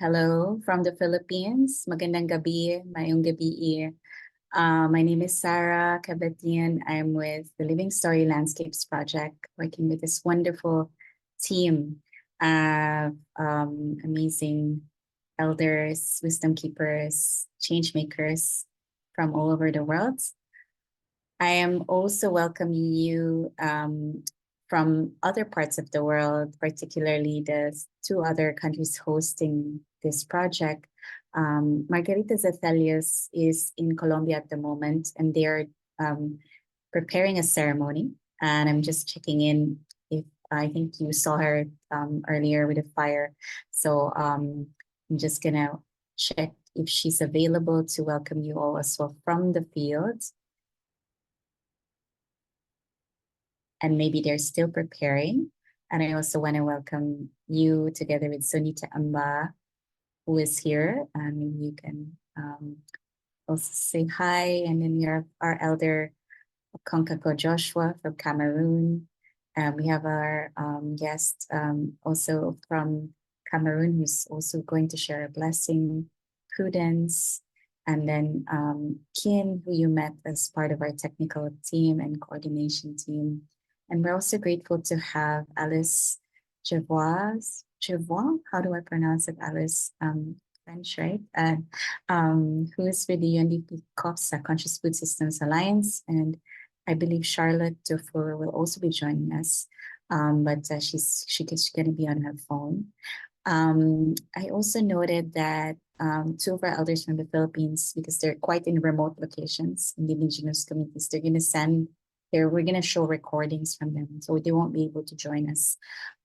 Hello from the Philippines. Magandang gabi, mayong gabi. My name is Sarah Cabatian. I'm with the Living Story Landscapes Project, working with this wonderful team of amazing elders, wisdom keepers, change makers from all over the world. I am also welcoming you from other parts of the world, particularly the two other countries hosting this project. Margarita Zethelius is in Colombia at the moment, and they're preparing a ceremony. And I'm just checking in if I think you saw her earlier with a fire. So I'm just gonna check if she's available to welcome you all as well from the field. And maybe they're still preparing. And I also want to welcome you together with Sunita Amba, who is here. And you can also say hi. And then we have our elder, Konkako Joshua from Cameroon. We have our guest also from Cameroon, who's also going to share a blessing, Prudence, and then Kim, who you met as part of our technical team and coordination team. And we're also grateful to have Alice Jevois, how do I pronounce it, Alice? French, right? Who is with the UNDP COPS, Conscious Food Systems Alliance. And I believe Charlotte Dufour will also be joining us, but she's going to be on her phone. I also noted that two of our elders from the Philippines, because they're quite in remote locations in the indigenous communities, they're going to send we're going to show recordings from them, so they won't be able to join us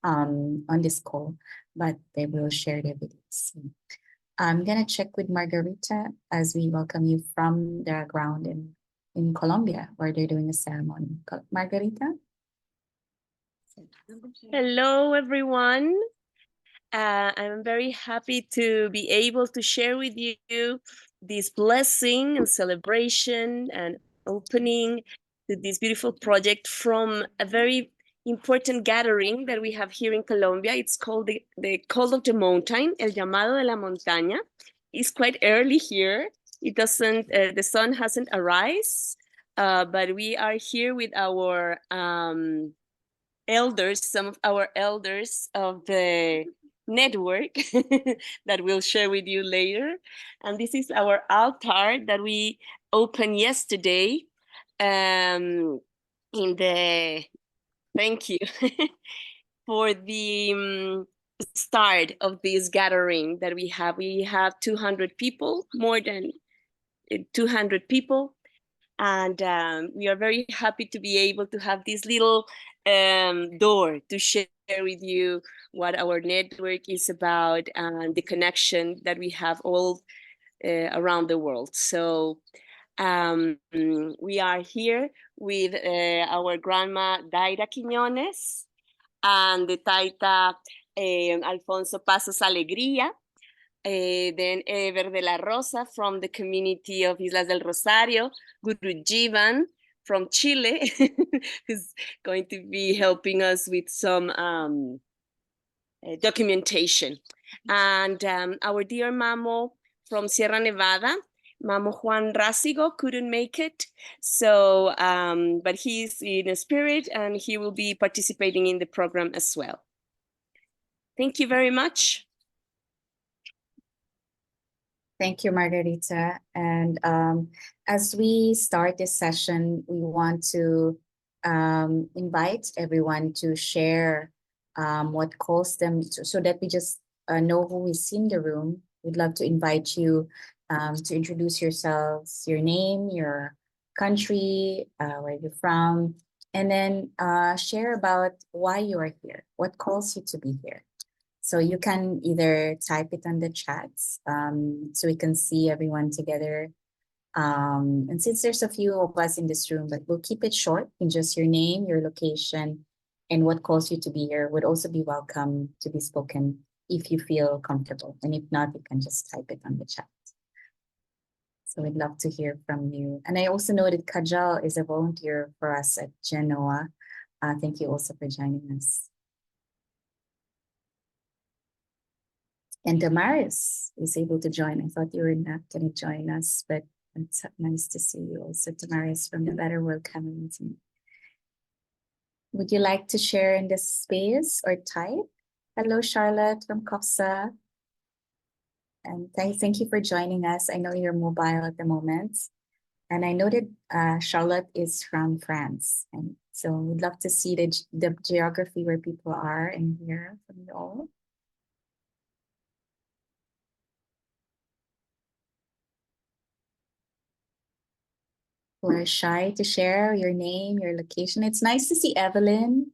on this call, but they will share their videos. I'm going to check with Margarita as we welcome you from the ground in Colombia, where they're doing a ceremony. Margarita? Hello, everyone. I'm very happy to be able to share with you this blessing and celebration and opening to this beautiful project from a very important gathering that we have here in Colombia. It's called the Call of the Mountain, El Llamado de la Montaña. It's quite early here. It doesn't, the sun hasn't arisen, but we are here with our elders, some of our elders of the network that we'll share with you later. And this is our altar that we opened yesterday in the, thank you, for the start of this gathering that we have. We have 200 people, more than 200 people. And we are very happy to be able to have this little door to share with you what our network is about and the connection that we have all around the world. So we are here with our grandma Daira Quiñones and the Taita Alfonso Pasos Alegría. Then Ever de la Rosa from the community of Islas del Rosario, Guru Jivan from Chile, who's going to be helping us with some documentation. And our dear Mamo from Sierra Nevada, Mamo Juan Rásigo couldn't make it, so but he's in a spirit and he will be participating in the program as well. Thank you very much. Thank you, Margarita. And as we start this session, we want to invite everyone to share what calls them so that we just know who is in the room. We'd love to invite you to introduce yourselves, your name, your country, where you're from, and then share about why you are here, what calls you to be here. So you can either type it on the chats so we can see everyone together. And since there's a few of us in this room, but we'll keep it short in just your name, your location, and what calls you to be here would also be welcome to be spoken if you feel comfortable. And if not, you can just type it on the chat. So we'd love to hear from you. And I also know that Kajal is a volunteer for us at Genoa. Thank you also for joining us. And Damaris is able to join. I thought you were not going to join us, but it's nice to see you also, Damaris from the Better World Cameroon team. Would you like to share in this space or type? Hello, Charlotte from Kapwa. And thank you for joining us. I know you're mobile at the moment. And I know that Charlotte is from France. And so we'd love to see the geography where people are and hear from you all. Who are shy to share your name, your location. It's nice to see Evelyn.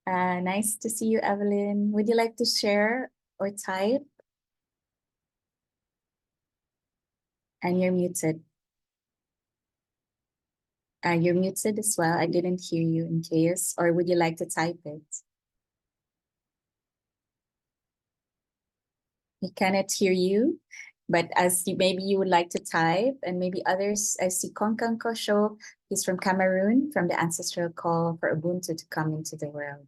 Nice to see you, Evelyn. Would you like to share or type? And you're muted. You're muted as well. I didn't hear you in case. Or would you like to type it? We cannot hear you. But as you, maybe you would like to type, and maybe others, I see Konkanko show, he's from Cameroon, from the ancestral call for Ubuntu to come into the world.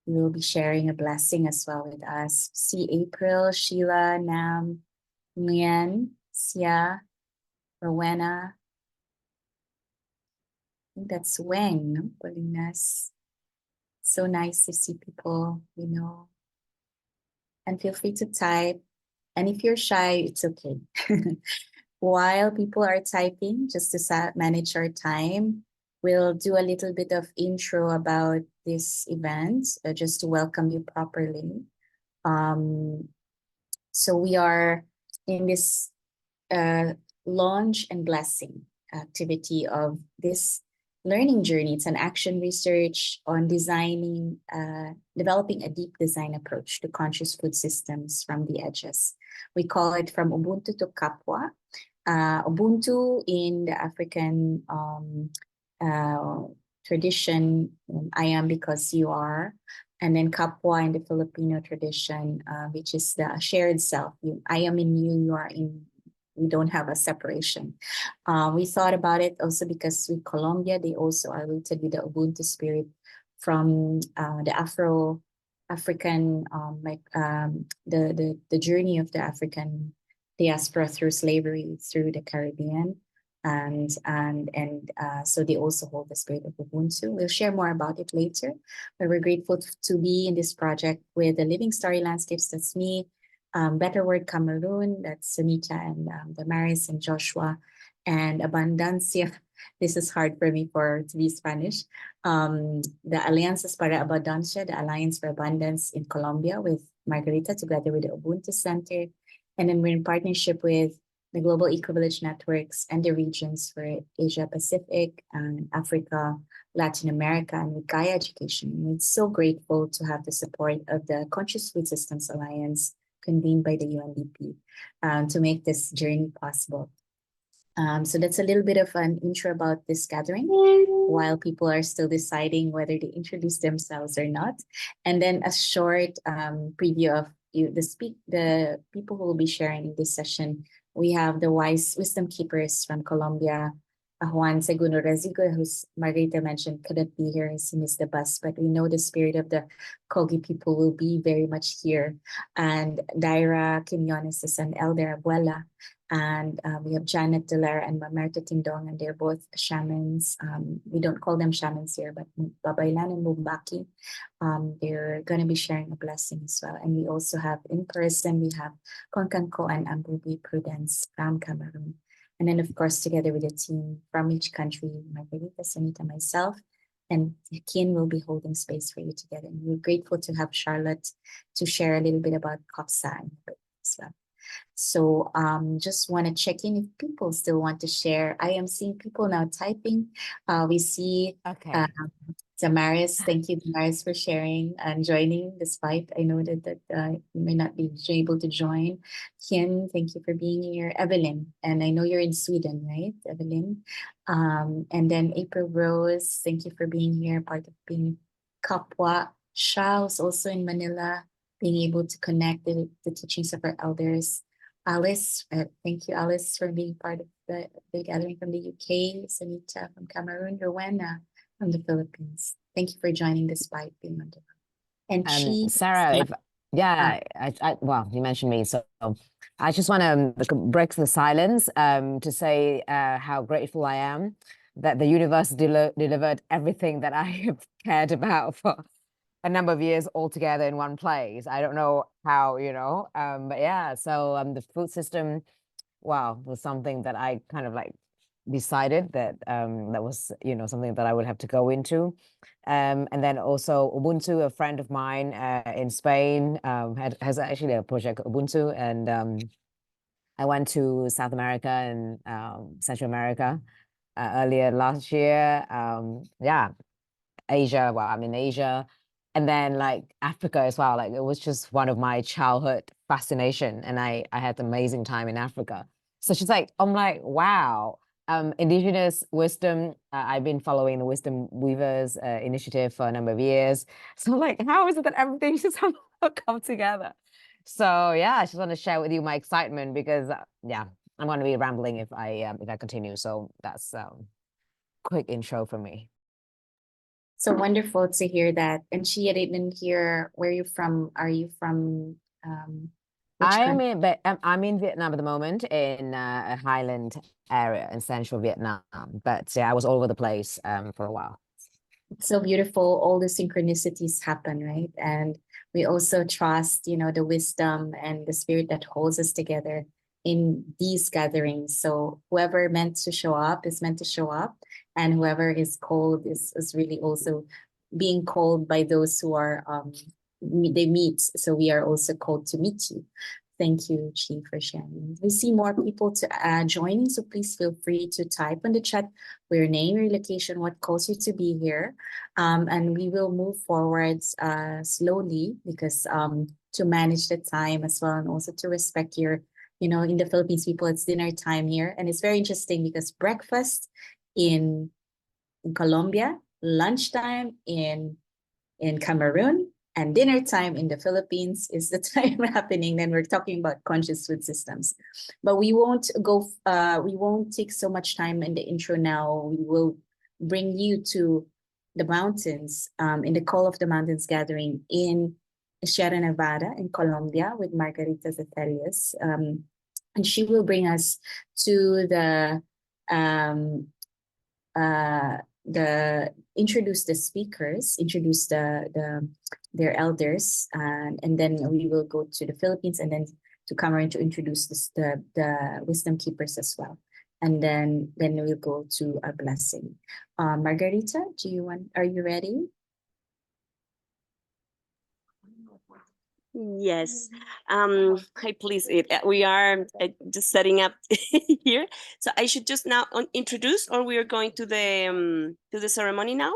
You will be sharing a blessing as well with us. See April, Sheila, Nam, Nguyen, Sia, Rowena. I think that's Weng, no? Paulinas. So nice to see people, you know. And feel free to type. And if you're shy, it's okay. While people are typing, just to manage our time, we'll do a little bit of intro about this event, just to welcome you properly. So we are in this launch and blessing activity of this learning journey. It's an action research on designing, developing a deep design approach to conscious food systems from the edges. We call it From Ubuntu to Kapwa. Ubuntu in the African tradition, I am because you are, and then Kapwa in the Filipino tradition, which is the shared self. I am in you, you are in. We don't have a separation. We thought about it also because with Colombia, they also are rooted with the Ubuntu spirit from the African, the journey of the African diaspora through slavery through the Caribbean. So they also hold the spirit of Ubuntu. We'll share more about it later, but we're grateful to be in this project with the Living Story Landscapes. That's me, Better Word Cameroon, that's Sunita and Damaris and Joshua, and Abundancia. This is hard for me to be Spanish. The Alianzas para Abundancia, the Alliance for Abundance in Colombia with Margarita, together with the Ubuntu Center. And then we're in partnership with the Global Eco-Village Networks and the regions for Asia Pacific and Africa, Latin America, and with Gaia Education. And we're so grateful to have the support of the Conscious Food Systems Alliance, convened by the UNDP, to make this journey possible. So that's a little bit of an intro about this gathering, while people are still deciding whether to introduce themselves or not. And then a short preview of the people who will be sharing in this session. We have the wise wisdom keepers from Colombia, Juan Segundo Rezigo, who's Margarita mentioned, couldn't be here as he missed the bus, but we know the spirit of the Kogi people will be very much here. And Daira Quinones is an elder abuela. And we have Janet Delara and Mamerta Tindong, and they're both shamans. We don't call them shamans here, but Babaylan and Mumbaki. They're going to be sharing a blessing as well. And we also have in person, we have Konkanko and Ambubi Prudence from Cameroon. And then, of course, together with a team from each country, Margarita, Sunita, myself, and Kian will be holding space for you together. And we're grateful to have Charlotte to share a little bit about Kapwa as well. So just want to check in if people still want to share. I am seeing people now typing. We see Damaris. Thank you, Damaris, for sharing and joining, despite I know that you may not be able to join. Kian, thank you for being here. Evelyn, and I know you're in Sweden, right, Evelyn? And then April Rose, thank you for being here, part of being Kapwa. Charles, also in Manila, being able to connect the teachings of our elders. Alice, thank you, Alice, for being part of the gathering from the UK. Sanita from Cameroon. Rowena from the Philippines. Thank you for joining despite being on the road. And she, Sarah, Yeah, well, you mentioned me, so I just want to break the silence to say how grateful I am that the universe delivered everything that I have cared about for a number of years all together in one place. I don't know how, but yeah, so the food system, wow, was something that I kind of like decided that that was, something that I would have to go into. And then also Ubuntu, a friend of mine in Spain, has actually a project Ubuntu, and I went to South America and Central America earlier last year. Yeah, Asia. Well, I'm in Asia, and then like Africa as well. Like it was just one of my childhood fascination, and I had an amazing time in Africa. So she's like, I'm like, wow. Indigenous wisdom. I've been following the Wisdom Weavers initiative for a number of years. So like, how is it that everything just come together? So yeah, I just want to share with you my excitement because yeah, I'm going to be rambling if I continue. So that's quick intro for me. So wonderful to hear that. And she didn't hear where you're from. Are you from which country? I'm in Vietnam at the moment, in a highland area in central Vietnam. But yeah, I was all over the place for a while. It's so beautiful. All the synchronicities happen, right? And we also trust, the wisdom and the spirit that holds us together in these gatherings. So whoever meant to show up is meant to show up, and whoever is called is really also being called by those who are they meet. So we are also called to meet you. Thank you, Chi, for sharing. We see more people to joining, so please feel free to type on the chat your name, your location, what calls you to be here. And we will move forwards slowly because to manage the time as well, and also to respect your, in the Philippines, people, it's dinner time here. And it's very interesting because breakfast in Colombia, lunchtime in Cameroon, and dinner time in the Philippines is the time happening. Then we're talking about conscious food systems, but we won't take so much time in the intro now. We will bring you to the mountains in the Call of the Mountains gathering in Sierra Nevada in Colombia with Margarita Zetelius. And she will bring us to introduce the speakers, introduce their elders, and then we will go to the Philippines and then to Cameroon to introduce the wisdom keepers as well. And then we'll go to our blessing. Margarita, are you ready? Yes. Hi, please. We are just setting up here. So I should just now introduce, or we are going to the ceremony now?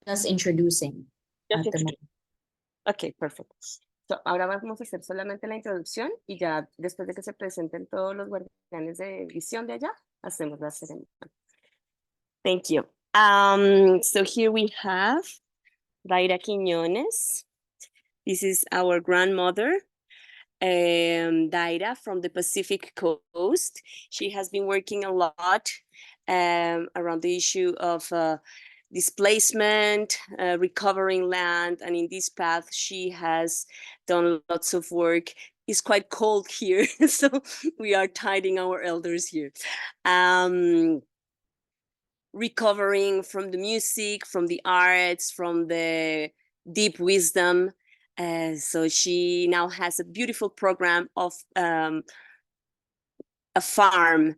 Just introducing. Ok, perfecto. So, ahora vamos a hacer solamente la introducción y ya después de que se presenten todos los guardianes de visión de allá, hacemos la ceremonia. Thank you. So here we have Daira Quiñones. This is our grandmother, Daira from the Pacific Coast. She has been working a lot around the issue of displacement, recovering land, and in this path she has done lots of work. It's quite cold here, so we are tidying our elders here. Recovering from the music, from the arts, from the deep wisdom. So she now has a beautiful program of a farm,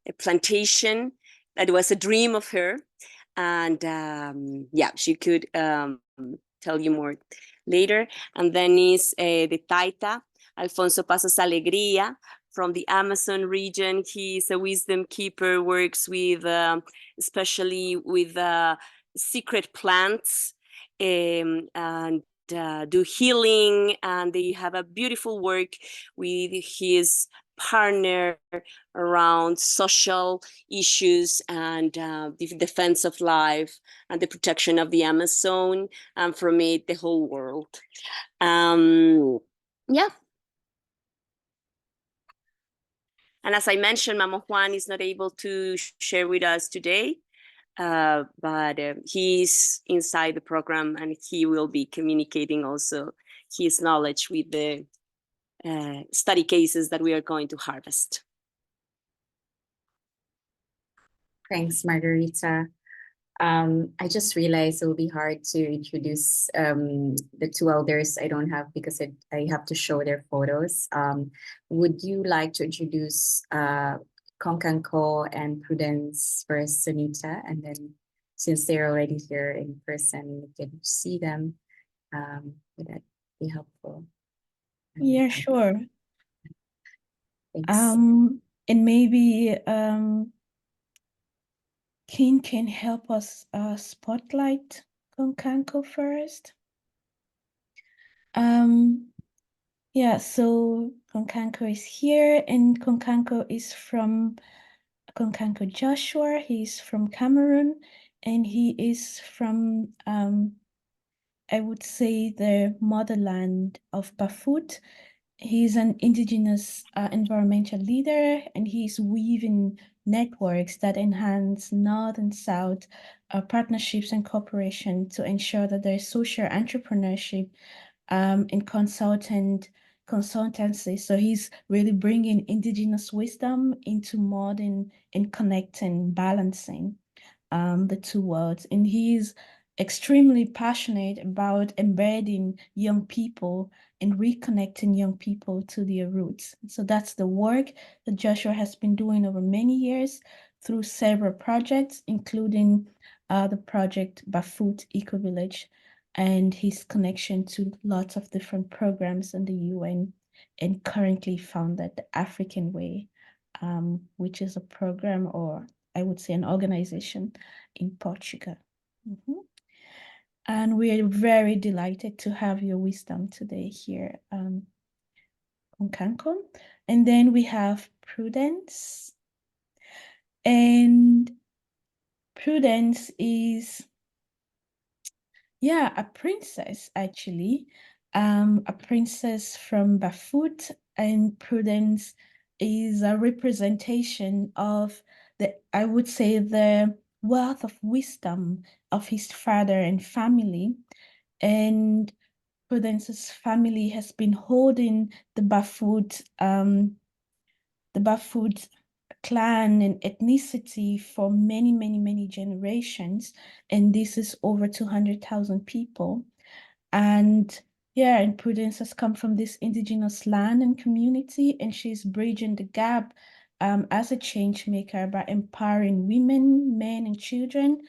a plantation that was a dream of her. And yeah, she could tell you more later. And then is the Taita, Alfonso Pasos Alegría, from the Amazon region. He's a wisdom keeper, works with, especially with secret plants and do healing. And they have a beautiful work with his partner around social issues and the defense of life and the protection of the Amazon, and from it, the whole world. Yeah. And as I mentioned, Mama Juan is not able to share with us today. but he's inside the program, and he will be communicating also his knowledge with the study cases that we are going to harvest. Thanks, Margarita. I just realized it will be hard to introduce the two elders I don't have because I have to show their photos. Would you like to introduce Konkanko and Prudence first, Sunita, and then since they're already here in person, we can see them. Would that be helpful? Yeah, sure. Thanks. And maybe King can help us spotlight Konkanko first. Yeah, so Konkanko is here, and Konkanko is from Konkanko Joshua. He's from Cameroon, and he is from I would say the motherland of Bafut. He's an indigenous environmental leader, and he's weaving networks that enhance North and South partnerships and cooperation to ensure that there's social entrepreneurship and consultancy. So he's really bringing indigenous wisdom into modern and connecting, balancing the two worlds. And he's extremely passionate about embedding young people and reconnecting young people to their roots. So that's the work that Joshua has been doing over many years through several projects, including the project Bafut Eco Village and his connection to lots of different programs in the UN, and currently founded the African Way, which is a program, or I would say an organization in Portugal. And we are very delighted to have your wisdom today here on Cancun. And then we have Prudence. And Prudence is, yeah, a princess actually, a princess from Bafut, and Prudence is a representation of I would say, the wealth of wisdom of his father and family. And Prudence's family has been holding the Bafut clan and ethnicity for many, many, many generations. And this is over 200,000 people. And yeah, and Prudence has come from this indigenous land and community, and she's bridging the gap as a change maker by empowering women, men, and children,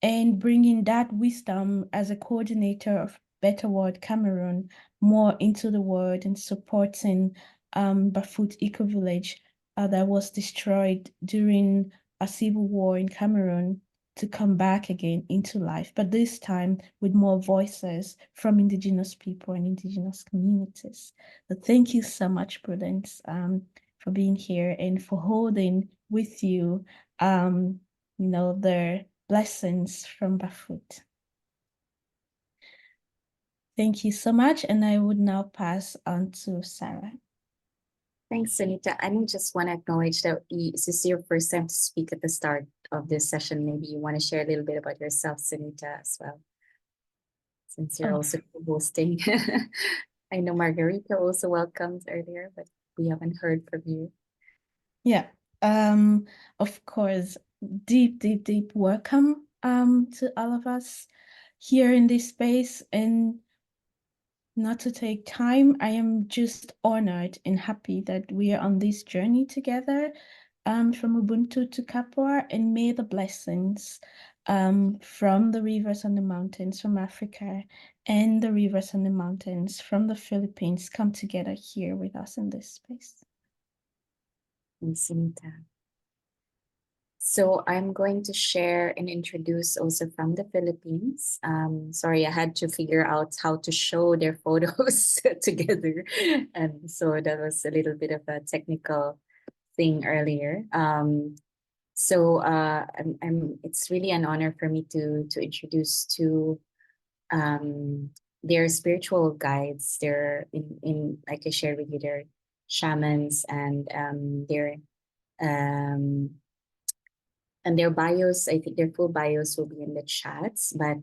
and bringing that wisdom as a coordinator of Better World Cameroon more into the world, and supporting Bafut Eco Village that was destroyed during a civil war in Cameroon to come back again into life, but this time with more voices from indigenous people and indigenous communities. So thank you so much, Prudence, for being here and for holding with you, the blessings from Bafut. Thank you so much, and I would now pass on to Sarah. Thanks, Sunita. I just want to acknowledge that this is your first time to speak at the start of this session. Maybe you want to share a little bit about yourself, Sunita, as well, since you're also hosting. I know Margarita also welcomed earlier, but we haven't heard from you. Yeah, of course, deep welcome to all of us here in this space. And not to take time, I am just honored and happy that we are on this journey together, from Ubuntu to Kapwa, and may the blessings from the rivers and the mountains from Africa and the rivers and the mountains from the Philippines come together here with us in this space. Thanks, Sunita. So I'm going to share and introduce also from the Philippines. Sorry, I had to figure out how to show their photos together. And so that was a little bit of a technical thing earlier. It's really an honor for me to introduce two their spiritual guides. They're in like I shared with you, they're shamans, and they're And their bios, I think their full bios will be in the chats, but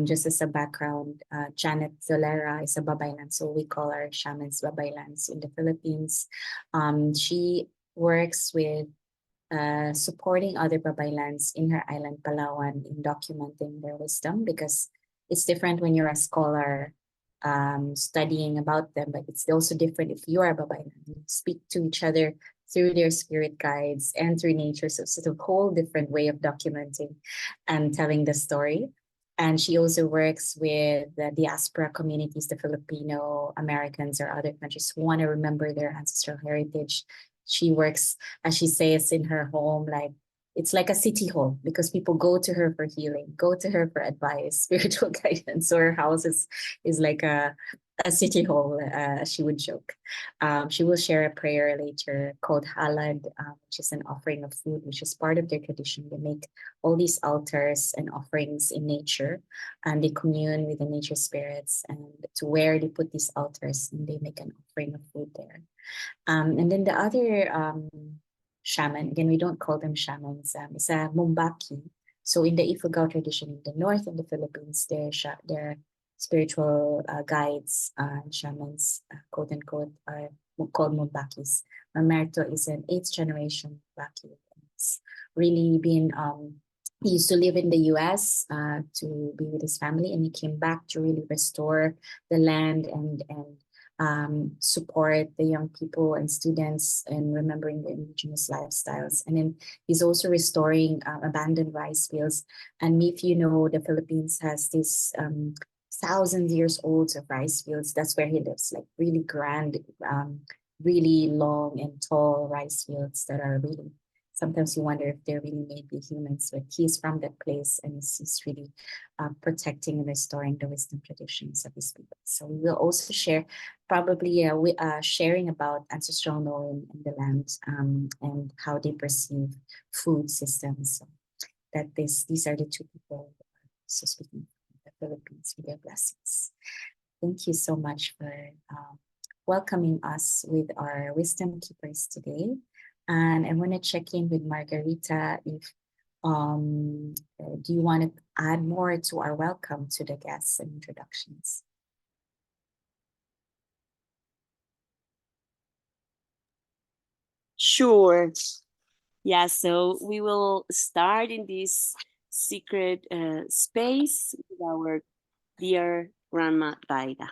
just as a background, Janet Zolera is a Babaylan, so we call our shamans Babaylans in the Philippines. She works with supporting other Babaylans in her island, Palawan, in documenting their wisdom, because it's different when you're a scholar studying about them, but it's also different if you are a Babaylan. You speak to each other through their spirit guides and through nature. So it's a whole different way of documenting and telling the story. And she also works with the diaspora communities, the Filipino Americans or other countries who want to remember their ancestral heritage. She works, as she says, in her home, like it's like a city hall because people go to her for healing, go to her for advice, spiritual guidance. So her house is like a city hall, she would joke. She will share a prayer later called Halad, which is an offering of food, which is part of their tradition. They make all these altars and offerings in nature, and they commune with the nature spirits, and to where they put these altars, and they make an offering of food there. And then the other shaman, again, we don't call them shamans, is a Mumbaki. So in the Ifugao tradition in the north of the Philippines, they're spiritual guides and shamans, quote unquote, are called Mumbakis. Mamerto is an 8th generation Mumbaki. It's really been, he used to live in the US to be with his family, and he came back to really restore the land and support the young people and students and remembering the indigenous lifestyles. And then he's also restoring abandoned rice fields. And if you know, the Philippines has this 1,000 years old of rice fields. That's where he lives, like really grand, really long and tall rice fields that are really, sometimes you wonder if they're really made by humans, but he's from that place and he's really protecting and restoring the wisdom traditions of his people. So we will also share probably sharing about ancestral knowing in the land and how they perceive food systems. So that these are the two people so speaking from the Philippines with their blessings. Thank you so much for welcoming us with our wisdom keepers today. And I want to check in with Margarita if do you want to add more to our welcome to the guests and introductions? Sure. Yeah, so we will start in this secret space with our dear Grandma Daida.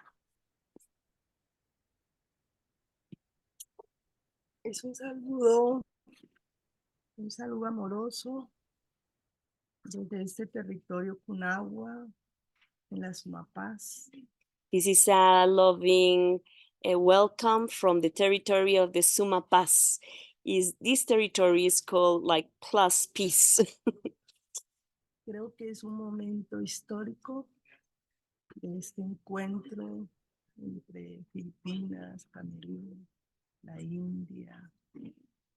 Es un saludo amoroso desde este territorio Cunagua, en la Sumapaz. This is a loving welcome from the territory of the Sumapaz. This territory is called like plus peace. Creo que es un momento histórico de este encuentro entre Filipinas, Camerún, la India,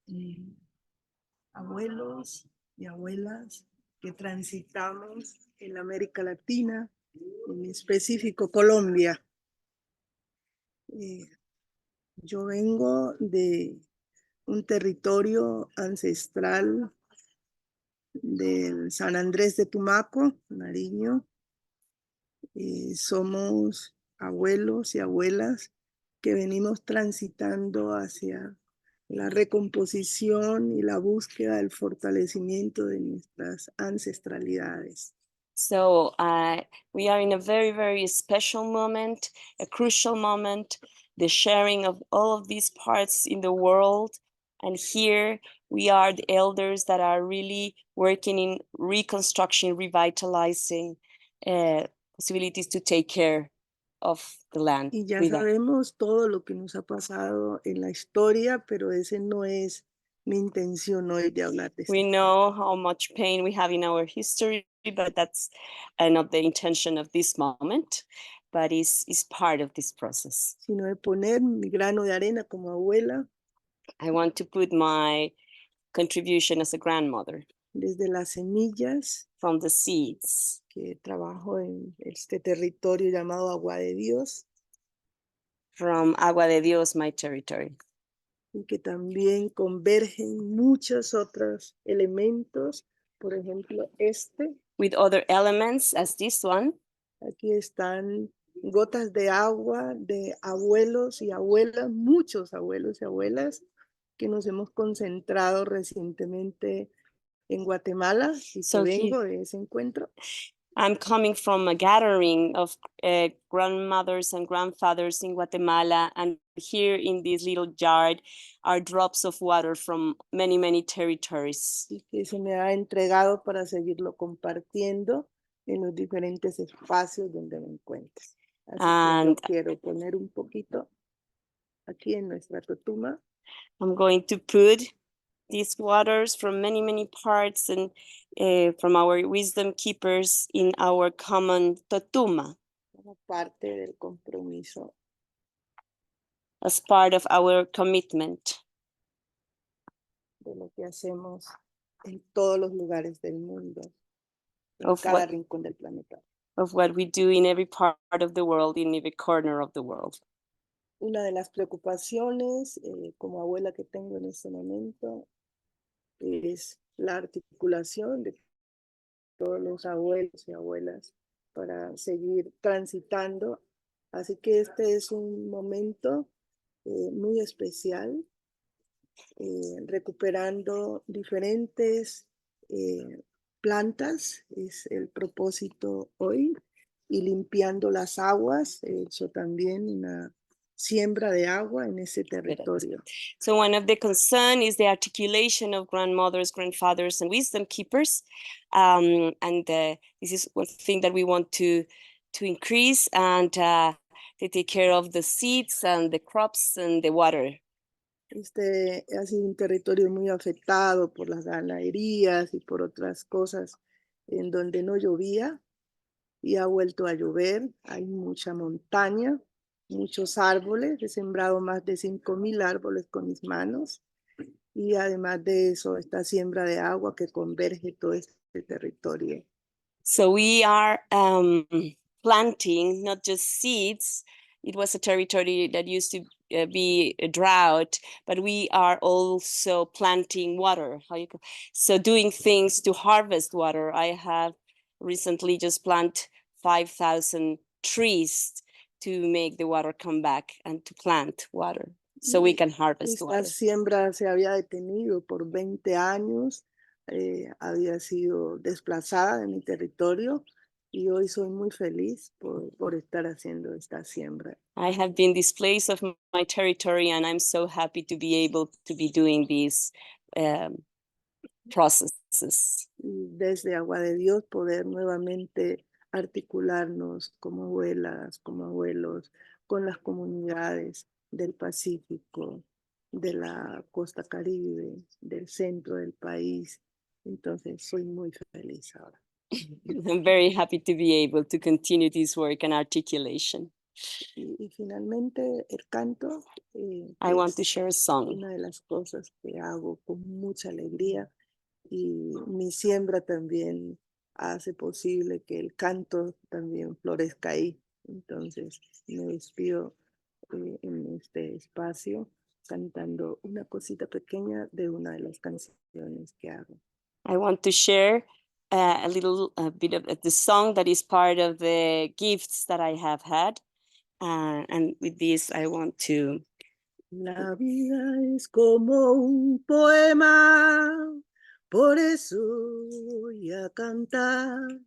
y abuelos y abuelas que transitamos en América Latina, en específico Colombia. Yo vengo de un territorio ancestral del San Andrés de Tumaco, Nariño. Somos abuelos y abuelas que venimos transitando hacia la recomposición y la búsqueda del fortalecimiento de nuestras ancestralidades. So we are in a very, very special moment, a crucial moment, the sharing of all of these parts in the world. And here we are the elders that are really working in reconstruction, revitalizing possibilities to take care of the land. Y ya sabemos todo lo que nos ha pasado en la historia, pero ese no es mi intención hoy de hablar de esto. We know how much pain we have in our history, but that's not the intention of this moment, but is part of this process. Sino de poner mi grano de arena como abuela. I want to put my contribution as a grandmother. Desde las semillas. From the seeds. Que trabajo en este territorio llamado Agua de Dios. From Agua de Dios, my territory. y que también convergen muchos otros elementos, por ejemplo, with other elements as this one. aquí están gotas de agua de abuelos y abuelas, muchos abuelos y abuelas que nos hemos concentrado recientemente en Guatemala, y So que here- vengo de ese encuentro. I'm coming from a gathering of grandmothers and grandfathers in Guatemala, and here in this little jar are drops of water from many, many territories. Y que se me ha entregado para seguirlo compartiendo en los diferentes espacios donde me encuentre. Así que yo quiero poner un poquito aquí en nuestra totuma. I'm going to put these waters from many, many parts and from our wisdom keepers in our common totuma Como parte del compromiso as part of our commitment de lo que hacemos en todos los lugares del mundo, en Of cada what- rincón del planeta. of what we do in every part of the world, in every corner of the world. Una de las preocupaciones como abuela que tengo en este momento es la articulación de todos los abuelos y abuelas para seguir transitando. Así que este es un momento muy especial, recuperando diferentes plantas, es el propósito hoy, y limpiando las aguas. He hecho también una siembra de agua en ese territorio. So one of the concern is the articulation of grandmothers, grandfathers, and wisdom keepers. This is one thing that we want to increase and to take care of the seeds and the crops and the water. Este ha sido un territorio muy afectado por las ganaderías y por otras cosas en donde no llovía y ha vuelto a llover. Hay mucha montaña, muchos árboles. He sembrado más de 5,000 árboles con mis manos. Y además de eso, esta siembra de agua que converge todo este territorio. So we are planting not just seeds. It was a territory that used to be a drought, but we are also planting water. So doing things to harvest water. I have recently just planted 5,000 trees to make the water come back and to plant water so we can harvest water. Esta siembra se había detenido por 20 años, había sido desplazada de mi territorio y hoy soy muy feliz por estar haciendo esta siembra. I have been displaced of my territory and I'm so happy to be able to be doing these processes. Y desde Agua de Dios poder nuevamente articularnos como abuelas, como abuelos, con las comunidades del Pacífico, de la costa Caribe, del centro del país. Entonces soy muy feliz ahora. I'm very happy to be able to continue this work and articulation. Y finalmente el canto. I want to share a song. Una de las cosas que hago con mucha alegría, y mi siembra también hace posible que el canto también florezca ahí. Entonces me despido en este espacio cantando una cosita pequeña de una de las canciones que hago. I want to share a little bit of the song that is part of the gifts that I have had. And with this, I want to... La vida es como un poema, por eso voy a cantar.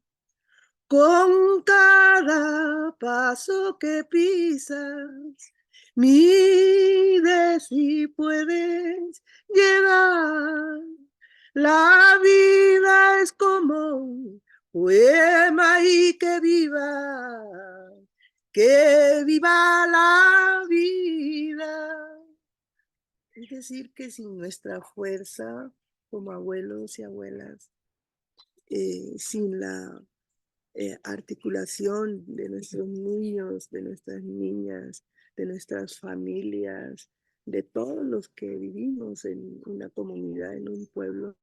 Con cada paso que pisas, mides y puedes llegar. La vida es como un poema y que viva la vida. Es decir, que sin nuestra fuerza como abuelos y abuelas, sin la articulación de nuestros niños, de nuestras niñas, de nuestras familias, de todos los que vivimos en una comunidad, en un pueblo,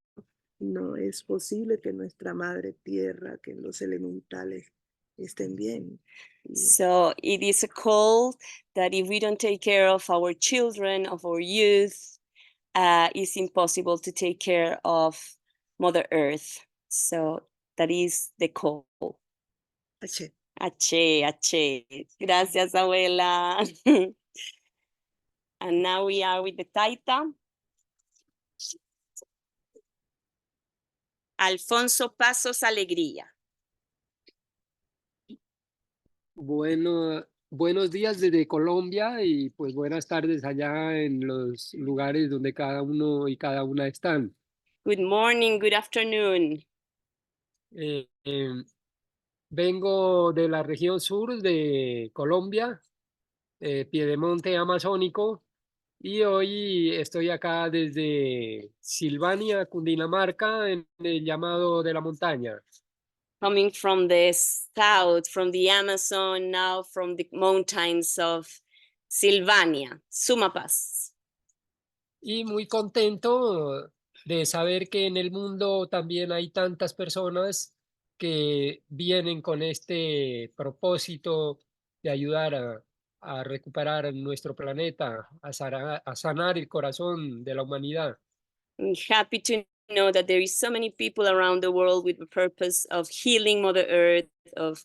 no es posible que nuestra madre tierra, que los elementales estén bien. So it is a call that if we don't take care of our children, of our youth, it's impossible to take care of Mother Earth. So that is the call. H. H. Gracias, abuela. And now we are with the Taita. Alfonso Pasos Alegría. Bueno, buenos días desde Colombia y pues buenas tardes allá en los lugares donde cada uno y cada una están. Good morning, good afternoon. Eh, eh, Vengo de la región sur de Colombia, Piedemonte Amazónico, y hoy estoy acá desde Silvania, Cundinamarca, en el llamado de la montaña. Coming from the south, from the Amazon, now from the mountains of Silvania, Sumapaz. Y muy contento de saber que en el mundo también hay tantas personas que vienen con este propósito de ayudar a recuperar nuestro planeta, a sanar el corazón de la humanidad. I'm happy to know that there is so many people around the world with the purpose of healing Mother Earth, of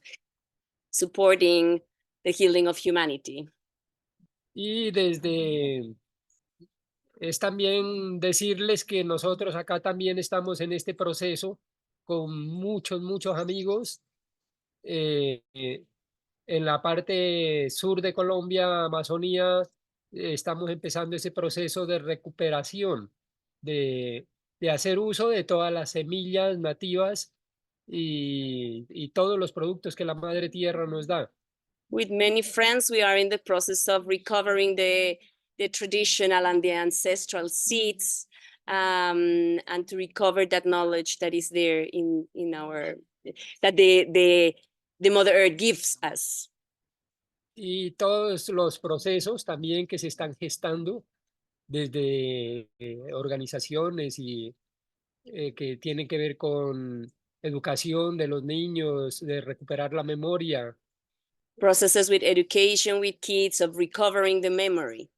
supporting the healing of humanity. Y es también decirles que nosotros acá también estamos en este proceso con muchos amigos. En la parte sur de Colombia, Amazonía, estamos empezando ese proceso de recuperación, de hacer uso de todas las semillas nativas y todos los productos que la madre tierra nos da. With many friends, we are in the process of recovering the traditional and the ancestral seeds, and to recover that knowledge that is there in our, that the Mother Earth gives us. Y todos los procesos también que se están gestando desde organizaciones y que tienen que ver con educación de los niños, de recuperar la memoria. Processes with education with kids of recovering the memory.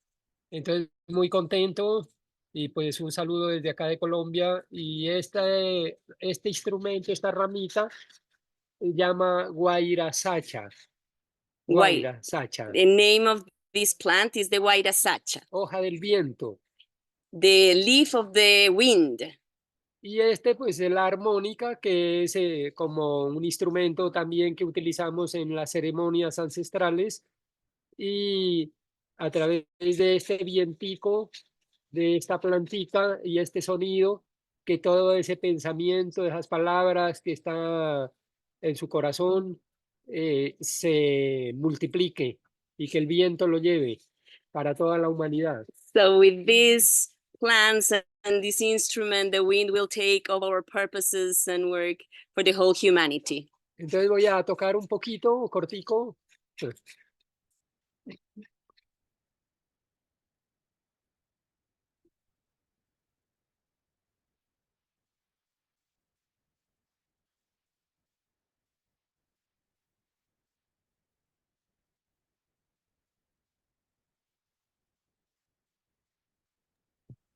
Entonces, muy contento y pues un saludo desde acá de Colombia. Y este instrumento, esta ramita, se llama Guaira Sacha. Guaira Sacha. The name of this plant is the Wairasacha, Hoja del viento. the leaf of the wind. Y pues es la armónica, que es como un instrumento también que utilizamos en las ceremonias ancestrales. Y a través de este vientico, de esta plantita y este sonido, que todo ese pensamiento, esas palabras que está en su corazón, se multiplique y que el viento lo lleve para toda la humanidad. So with these plants and this instrument, the wind will take all our purposes and work for the whole humanity. Entonces voy a tocar un poquito, cortico.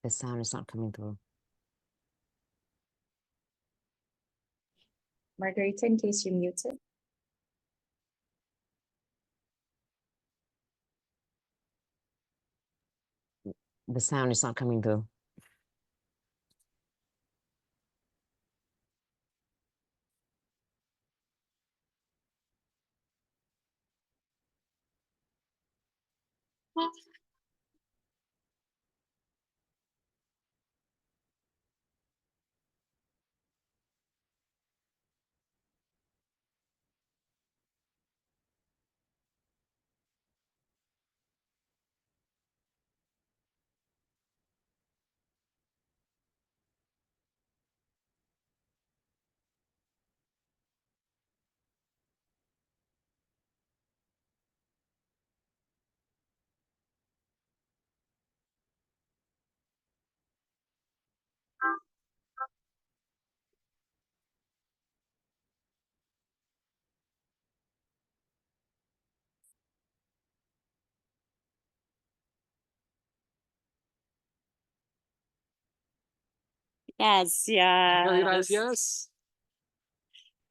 The sound is not coming through. Margarita, in case you're muted. The sound is not coming through. Muchas Gracias. gracias.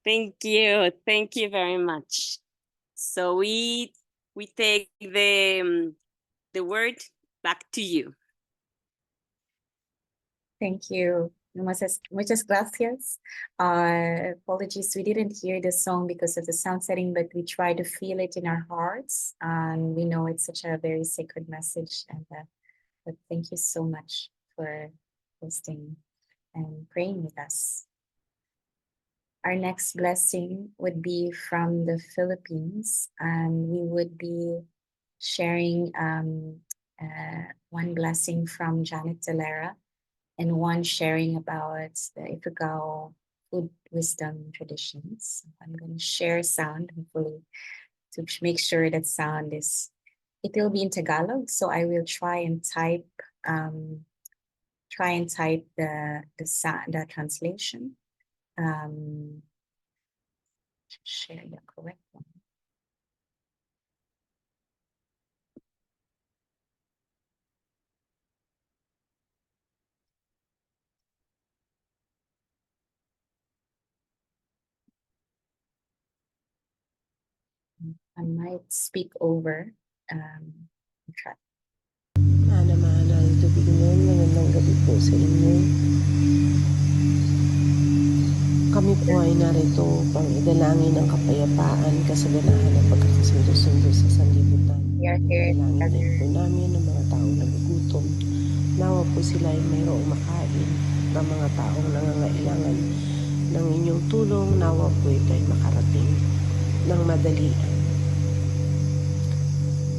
Thank you. Thank you very much. So we take the word back to you. Thank you. Muchas gracias. Apologies, we didn't hear the song because of the sound setting, but we try to feel it in our hearts. And we know it's such a very sacred message. And but thank you so much for hosting and praying with us. Our next blessing would be from the Philippines, and we would be sharing one blessing from Janet Delera and one sharing about the Ifugao food wisdom traditions. I'm going to share sound, hopefully, to make sure that sound is, it will be in Tagalog, so I will try and type the translation. Share the correct one. I might speak over. Try. Mana-mana ang tubig nun, magandang gabi po sa inyo. Kami po ay narito upang idalangin ang kapayapaan, kasaganahan at pagkakasundo-sundo sa sanlibutan. Idalangin po namin ang mga taong nagugutom. Nawa po sila ay mayroong makain. Ang mga taong nangangailangan ng inyong tulong, nawa po ito ay makarating ng madalian.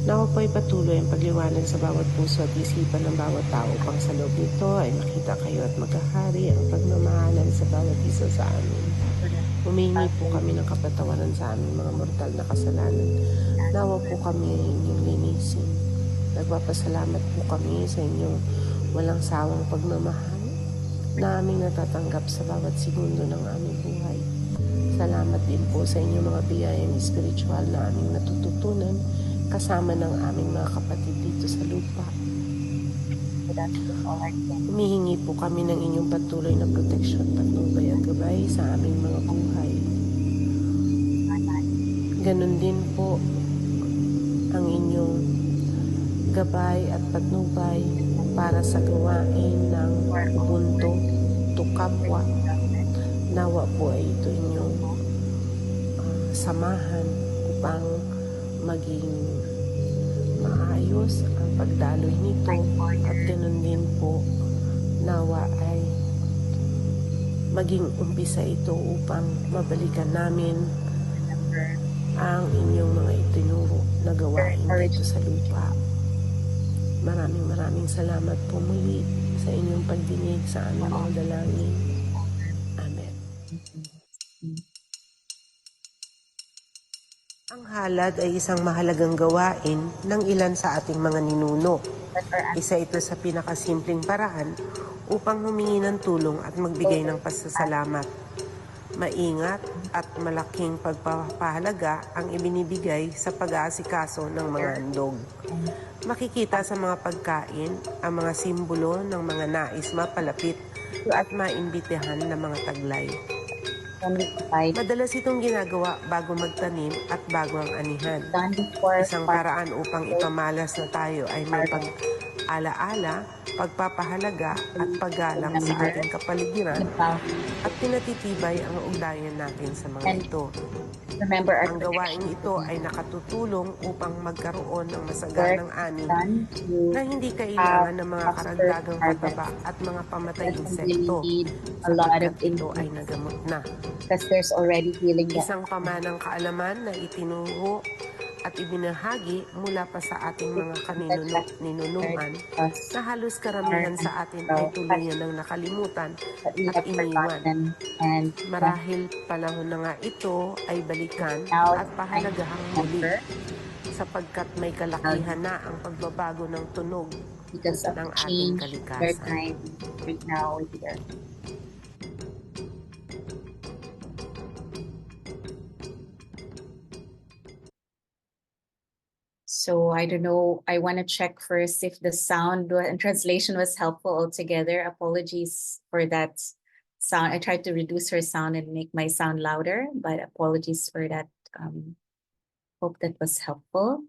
Nawa po ay patuloy ang pagliwanag sa bawat puso at isipan ng bawat tao upang sa loob nito ay makita kayo at magkahari ang pagmamahalan sa bawat isa sa amin. Humingi po kami ng kapatawaran sa aming mga mortal na kasalanan. Nawa po kami ay inyong linisin. Nagpapasalamat po kami sa inyong walang sawang pagmamahal na aming natatanggap sa bawat segundo ng aming buhay. Salamat din po sa inyong mga biyayang espiritual na aming natututunan kasama ng aming mga kapatid dito sa lupa. Humihingi po kami ng inyong patuloy na proteksyon, patnubay at gabay sa aming mga buhay. Ganon din po ang inyong gabay at patnubay para sa gawain ng Ubuntu to Kapwa. Nawa po ay ito inyong samahan upang maging maayos ang pagdaloy nito at ganun din po nawa ay maging umpisa ito upang mabalikan namin ang inyong mga itinuro na gawain dito sa lupa. Maraming salamat po muli sa inyong pagdinig sa aming mga dalangin. Amen. Ang halad ay isang mahalagang gawain ng ilan sa ating mga ninuno. Isa ito sa pinakasimpleng paraan upang humingi ng tulong at magbigay ng pasasalamat. Maingat at malaking pagpapahalaga ang ibinibigay sa pag-aasikaso ng mga handog. Makikita sa mga pagkain ang mga simbolo ng mga nais mapalapit at maimbitahan ng mga taglay. Madalas itong ginagawa bago magtanim at bago ang anihan. Isang paraan upang ipamalas na tayo ay may pag-alaala, pagpapahalaga at paggalang sa ating kapaligiran at pinatitibay ang ugnayan natin sa mga ito. Ang gawain ito ay nakatutulong upang magkaroon ng masaganang ani na hindi kailangan ng mga karagdagang pataba at mga pamatay insekto sapagkat ito ay nagamot na. Isang pamanang kaalaman na itinuro at ibinahagi mula pa sa ating mga kaninunuan na halos karamihan sa atin ay tuluyan ng nakalimutan at iniwan. Marahil panahon na nga ito ay balikan at pahalagahang muli sapagkat may kalakihan na ang pagbabago ng tunog ng ating kalikasan. So So I don't know. I want to check first if the sound and translation was helpful altogether. Apologies for that sound. I tried to reduce her sound and make my sound louder, but apologies for that. Hope that was helpful.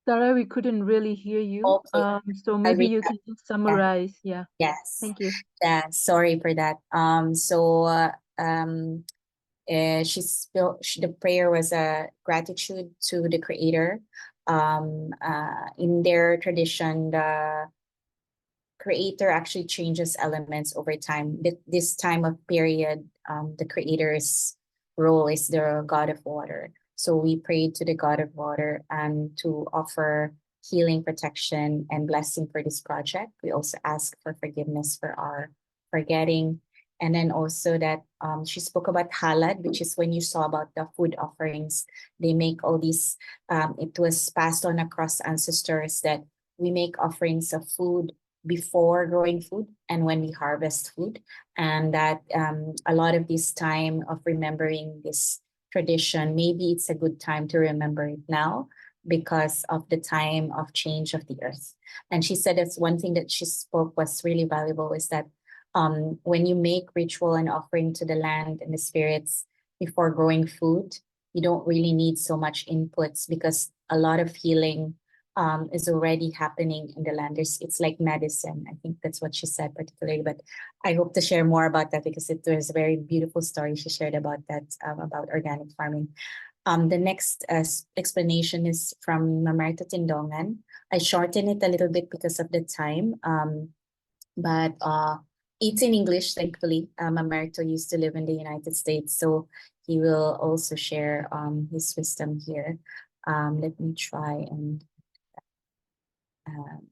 Sarah, we couldn't really hear you. Okay. So maybe read you that. can just summarize. Yeah. Yes. Thank you. Sorry for that. The prayer was a gratitude to the Creator. In their tradition, the Creator actually changes elements over time. This time of period, the Creator's role is the God of water. So we prayed to the God of water to offer healing, protection, and blessing for this project. We also ask for forgiveness for our forgetting. And then also that she spoke about halad, which is when you saw about the food offerings. They make all these, it was passed on across ancestors that we make offerings of food before growing food and when we harvest food. And that a lot of this time of remembering this tradition, maybe it's a good time to remember it now because of the time of change of the earth. And she said that's one thing that she spoke was really valuable is that when you make ritual and offering to the land and the spirits before growing food, you don't really need so much inputs because a lot of healing is already happening in the land. It's like medicine. I think that's what she said particularly, but I hope to share more about that because it was a very beautiful story she shared about that, about organic farming. The next explanation is from Mamerto Tindongan. I shorten it a little bit because of the time, but it's in English, thankfully. Mamerto used to live in the United States, so he will also share his wisdom here. Let me try and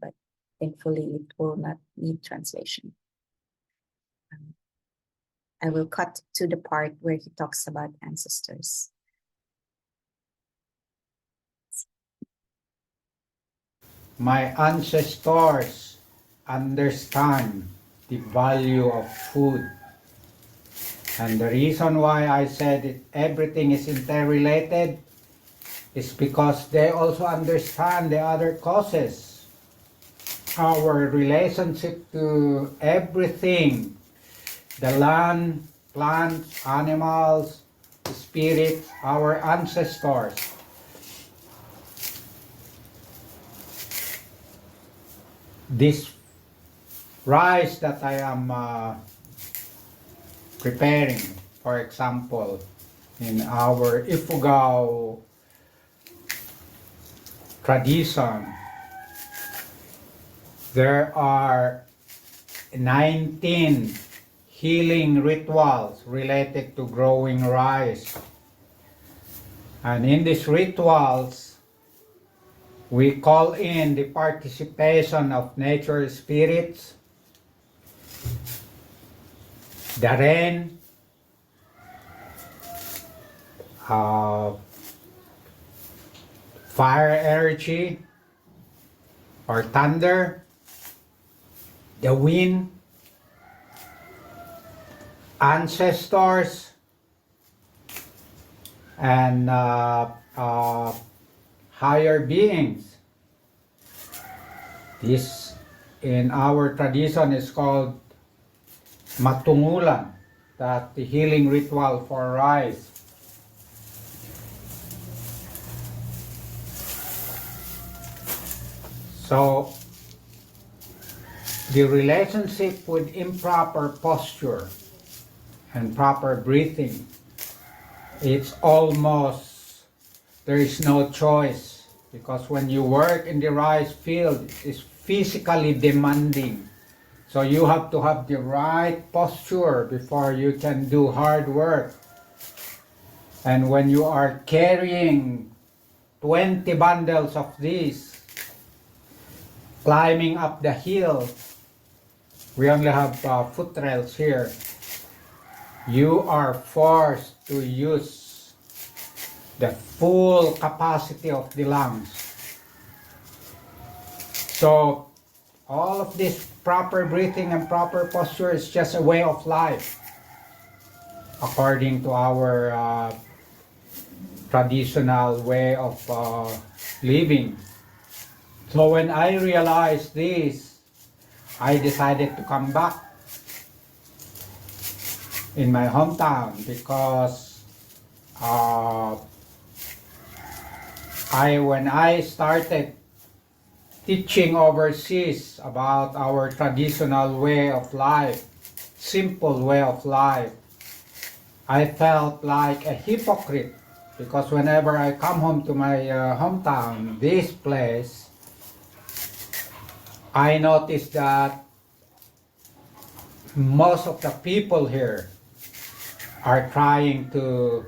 but thankfully it will not need translation. I will cut to the part where he talks about ancestors. My ancestors understand the value of food. And the reason why I said that everything is interrelated is because they also understand the other causes. Our relationship to everything, the land, plants, animals, spirits, our ancestors. This rice that I am preparing, for example, in our Ifugao tradition, there are 19 healing rituals related to growing rice. And in these rituals, we call in the participation of nature spirits, the rain, fire energy, or thunder, the wind, ancestors, and higher beings. This in our tradition is called matungulan, that the healing ritual for rice. So the relationship with improper posture and proper breathing, it's almost, there is no choice, because when you work in the rice field, it's physically demanding. So you have to have the right posture before you can do hard work. And when you are carrying 20 bundles of these, climbing up the hill, we only have foot rails here. You are forced to use the full capacity of the lungs. So all of this proper breathing and proper posture is just a way of life, according to our traditional way of living. So when I realized this, I decided to come back in my hometown because when I started teaching overseas about our traditional way of life, simple way of life, I felt like a hypocrite because whenever I come home to my hometown, this place, I noticed that most of the people here are trying to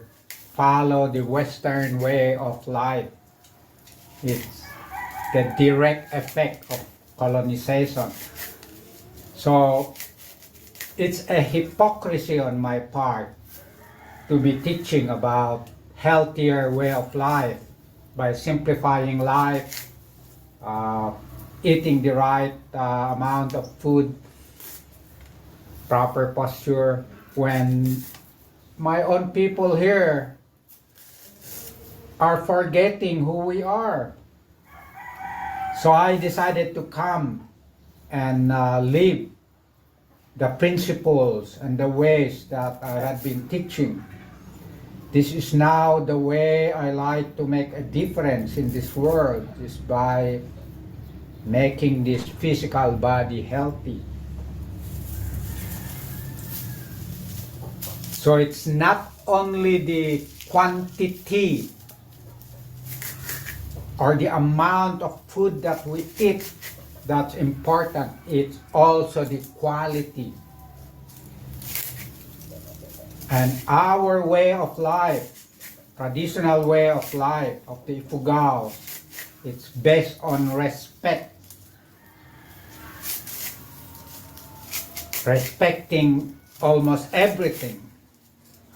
follow the Western way of life. It's the direct effect of colonization. So it's a hypocrisy on my part to be teaching about healthier way of life by simplifying life, uh, eating the right amount of food, proper posture, when my own people here are forgetting who we are. So I decided to come and live the principles and the ways that I had been teaching. This is now the way I like to make a difference in this world, is by making this physical body healthy. So it's not only the quantity or the amount of food that we eat that's important, it's also the quality. And our way of life, traditional way of life of the Ifugao, it's based on respect. Respecting almost everything.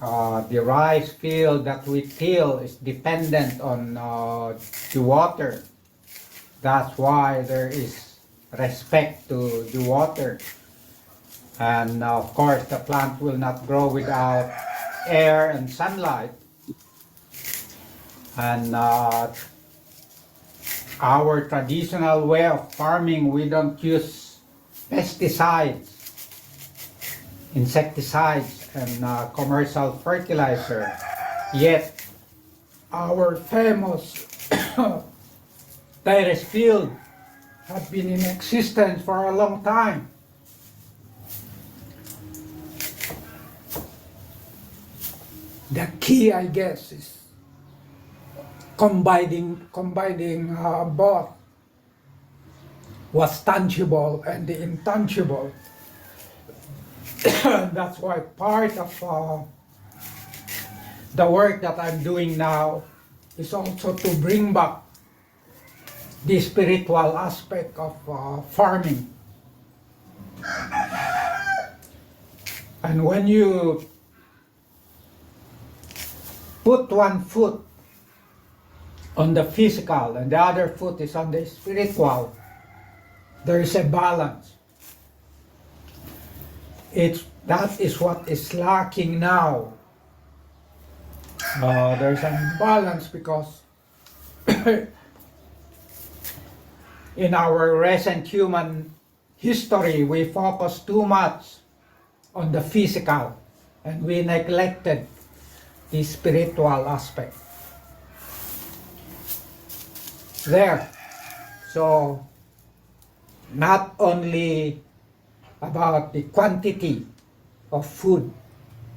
The rice field that we till is dependent on the water. That's why there is respect to the water. And of course, the plant will not grow without air and sunlight. And our traditional way of farming, we don't use pesticides, insecticides, and commercial fertilizer. Yet, our famous terrace field have been in existence for a long time. The key, I guess, is combining both what's tangible and the intangible. That's why part of the work that I'm doing now is also to bring back the spiritual aspect of farming. And when you put one foot on the physical and the other foot is on the spiritual, there is a balance. That is what is lacking now. There's an imbalance because in our recent human history, we focus too much on the physical and we neglected the spiritual aspect. There. So, not only about the quantity of food,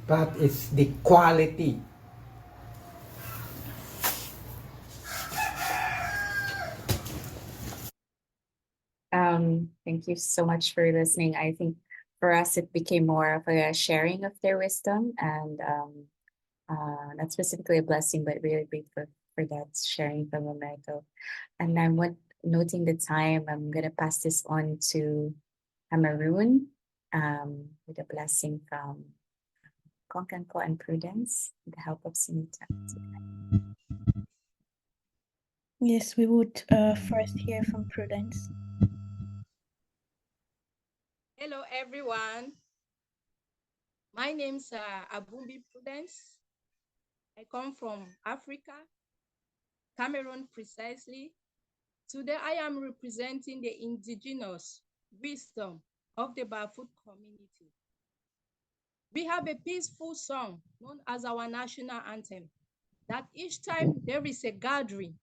but it's the quality. Thank you so much for listening. I think for us, it became more of a sharing of their wisdom, and not specifically a blessing, but really grateful for that sharing from America. And I'm noting the time. I'm gonna pass this on to Cameroon with a blessing from Konkanko and Prudence, with the help of Sunita. Yes, we would first hear from Prudence. Hello, everyone. My name's Abumbi Prudence. I come from Africa, Cameroon precisely. Today, I am representing the indigenous wisdom of the Barefoot community. We have a peaceful song known as our national anthem that each time there is a gathering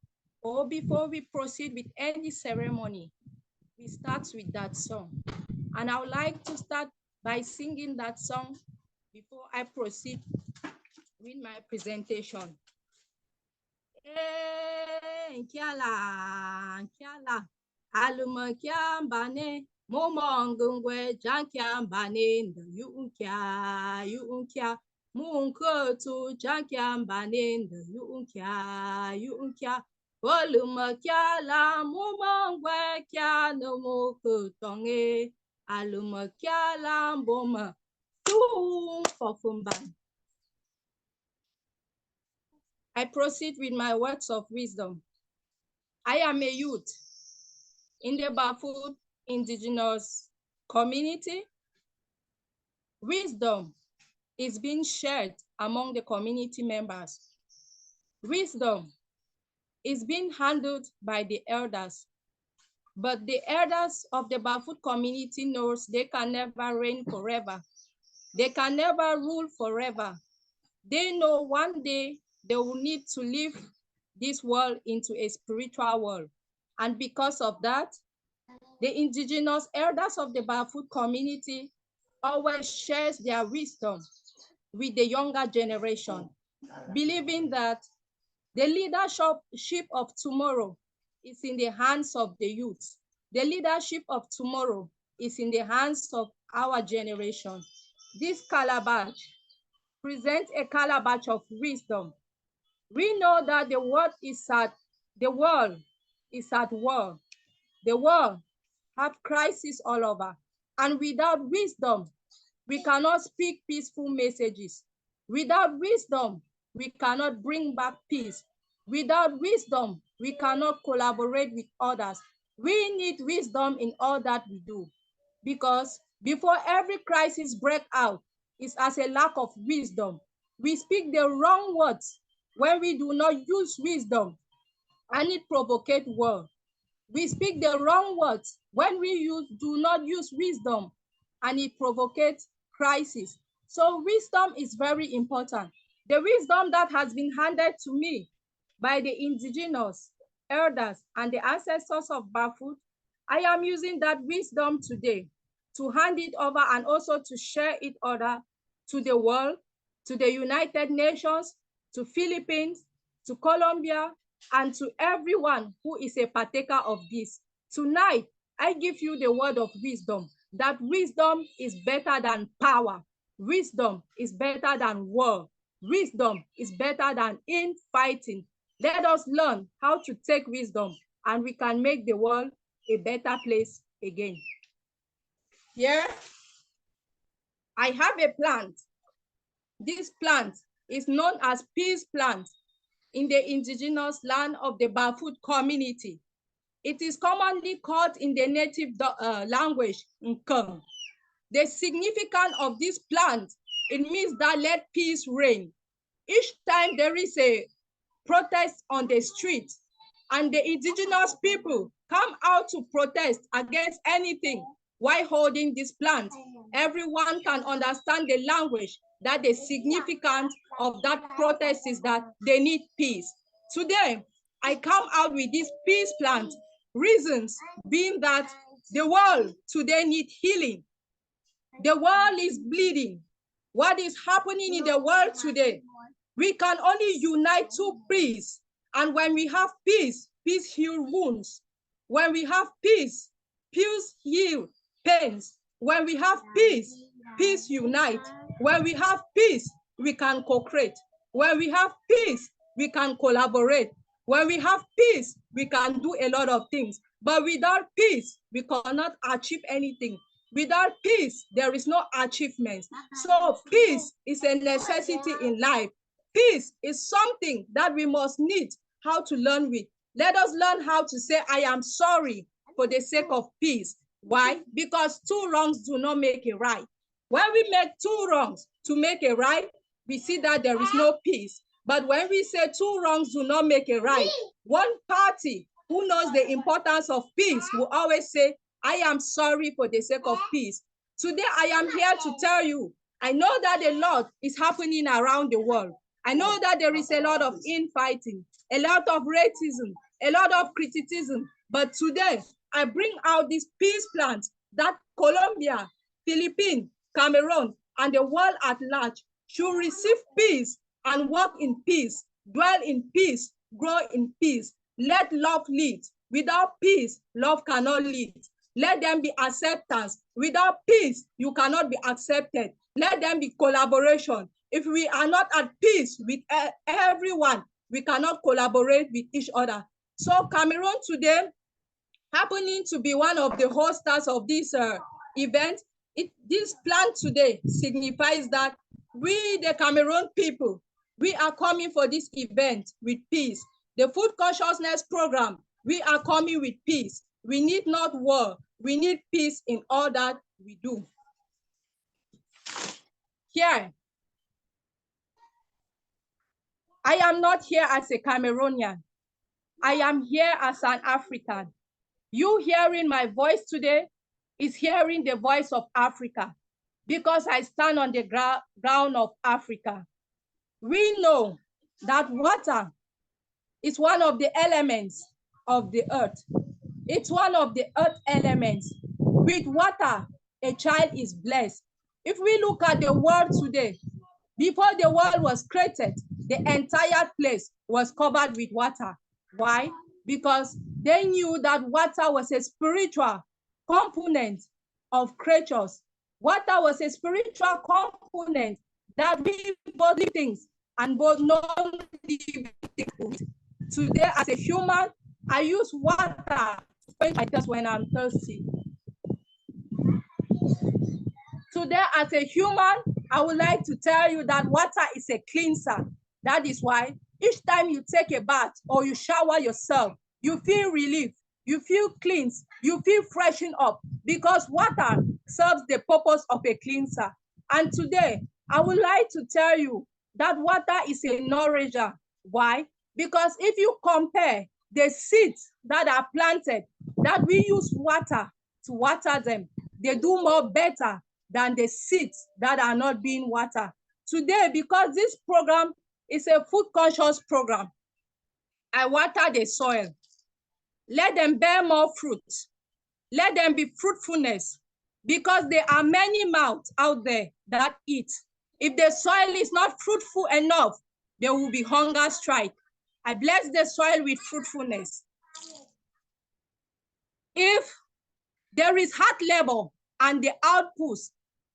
or before we proceed with any ceremony, we start with that song. And I would like to start by singing that song before I proceed with my presentation. Nkiala, alumakiambane, momongungwe, jankiambane, yunkia, munkotu, jankiambane, yunkia, olumakiala, momongwe, kia no mokotonge, alumakiala, mboma, fofumban. I proceed with my words of wisdom. I am a youth in the Barefoot indigenous community. Wisdom is being shared among the community members. Wisdom is being handled by the elders, but the elders of the Barefoot community knows they can never reign forever. They can never rule forever. They know one day they will need to leave this world into a spiritual world. And because of that, the indigenous elders of the Barefoot community always shares their wisdom with the younger generation, believing that the leadership of tomorrow is in the hands of the youth. The leadership of tomorrow is in the hands of our generation. This calabash presents a calabash of wisdom. We know that the world is at war. The world have crisis all over. And without wisdom, we cannot speak peaceful messages. Without wisdom, we cannot bring back peace. Without wisdom, we cannot collaborate with others. We need wisdom in all that we do. Because before every crisis breaks out, it's as a lack of wisdom. We speak the wrong words when we do not use wisdom, and it provocates war. We speak the wrong words when we do not use wisdom, and it provocates crisis. So wisdom is very important. The wisdom that has been handed to me by the indigenous elders and the ancestors of Barefoot, I am using that wisdom today to hand it over and also to share it over to the world, to the United Nations, to Philippines, to Colombia, and to everyone who is a partaker of this. Tonight, I give you the word of wisdom, that wisdom is better than power. Wisdom is better than war. Wisdom is better than infighting. Let us learn how to take wisdom, and we can make the world a better place again. Here, I have a plant. This plant is known as peace plant in the indigenous land of the Barefoot community. It is commonly called in the native language, Nkang. The significance of this plant, it means that let peace reign. Each time there is a protest on the street and the indigenous people come out to protest against anything while holding this plant, everyone can understand the language that the significance of that protest is that they need peace. Today, I come out with this peace plant, reasons being that the world today needs healing. The world is bleeding. What is happening in the world today? We can only unite to peace. And when we have peace, peace heals wounds. When we have peace, peace heals pains. When we have peace, peace unites. When we have peace, we can co-create. When we have peace, we can collaborate. When we have peace, we can do a lot of things. But without peace, we cannot achieve anything. Without peace, there is no achievement. So peace is a necessity in life. Peace is something that we must need how to learn with. Let us learn how to say, I am sorry for the sake of peace. Why? Because two wrongs do not make a right. When we make two wrongs to make a right, we see that there is no peace. But when we say two wrongs do not make a right, one party who knows the importance of peace will always say, I am sorry for the sake of peace. Today, I am here to tell you, I know that a lot is happening around the world. I know that there is a lot of infighting, a lot of racism, a lot of criticism. But today, I bring out this peace plan that Colombia, Philippines, Cameroon, and the world at large should receive peace and work in peace, dwell in peace, grow in peace. Let love lead. Without peace, love cannot lead. Let them be acceptance. Without peace, you cannot be accepted. Let them be collaboration. If we are not at peace with everyone, we cannot collaborate with each other. So Cameroon today, happening to be one of the hosters of this event, this plan today signifies that we, the Cameroon people, we are coming for this event with peace. The food consciousness program, we are coming with peace. We need not war. We need peace in all that we do. Here, I am not here as a Cameroonian. I am here as an African. You hearing my voice today is hearing the voice of Africa because I stand on the ground of Africa. We know that water is one of the elements of the earth. It's one of the earth elements. With water, a child is blessed. If we look at the world today, before the world was created, the entire place was covered with water. Why? Because they knew that water was a spiritual component of creatures. Water was a spiritual component that we both living things and both non-living things. Today, as a human, I use water to quench my thirst when I'm thirsty. Today, as a human, I would like to tell you that water is a cleanser. That is why each time you take a bath or you shower yourself, you feel relief, you feel cleansed, you feel freshened up because water serves the purpose of a cleanser. And today, I would like to tell you that water is a nourisher. Why? Because if you compare the seeds that are planted, that we use water to water them, they do more better than the seeds that are not being watered. Today, because this program is a food conscious program, I water the soil. Let them bear more fruit. Let them be fruitfulness, because there are many mouths out there that eat. If the soil is not fruitful enough, there will be hunger strike. I bless the soil with fruitfulness. If there is hard labor and the output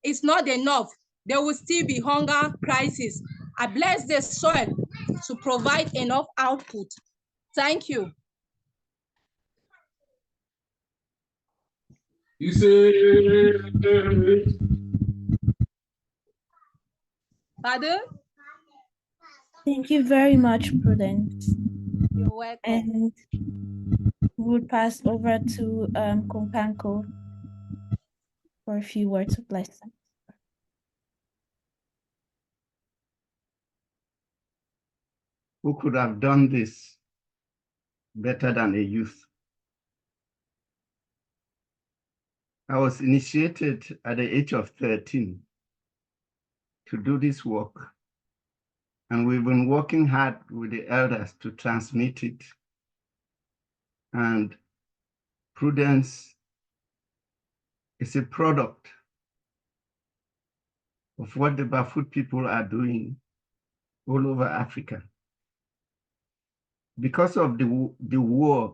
is not enough, there will still be hunger crisis. I bless the soil to provide enough output. Thank you. You say, Pardon? Thank you very much, Prudence. You're welcome. And we'll pass over to Kumpanko for a few words of blessing. who could have done this better than a youth? I was initiated at the age of 13 to do this work. And we've been working hard with the elders to transmit it. And Prudence is a product of what the Bafut people are doing all over Africa. Because of the war,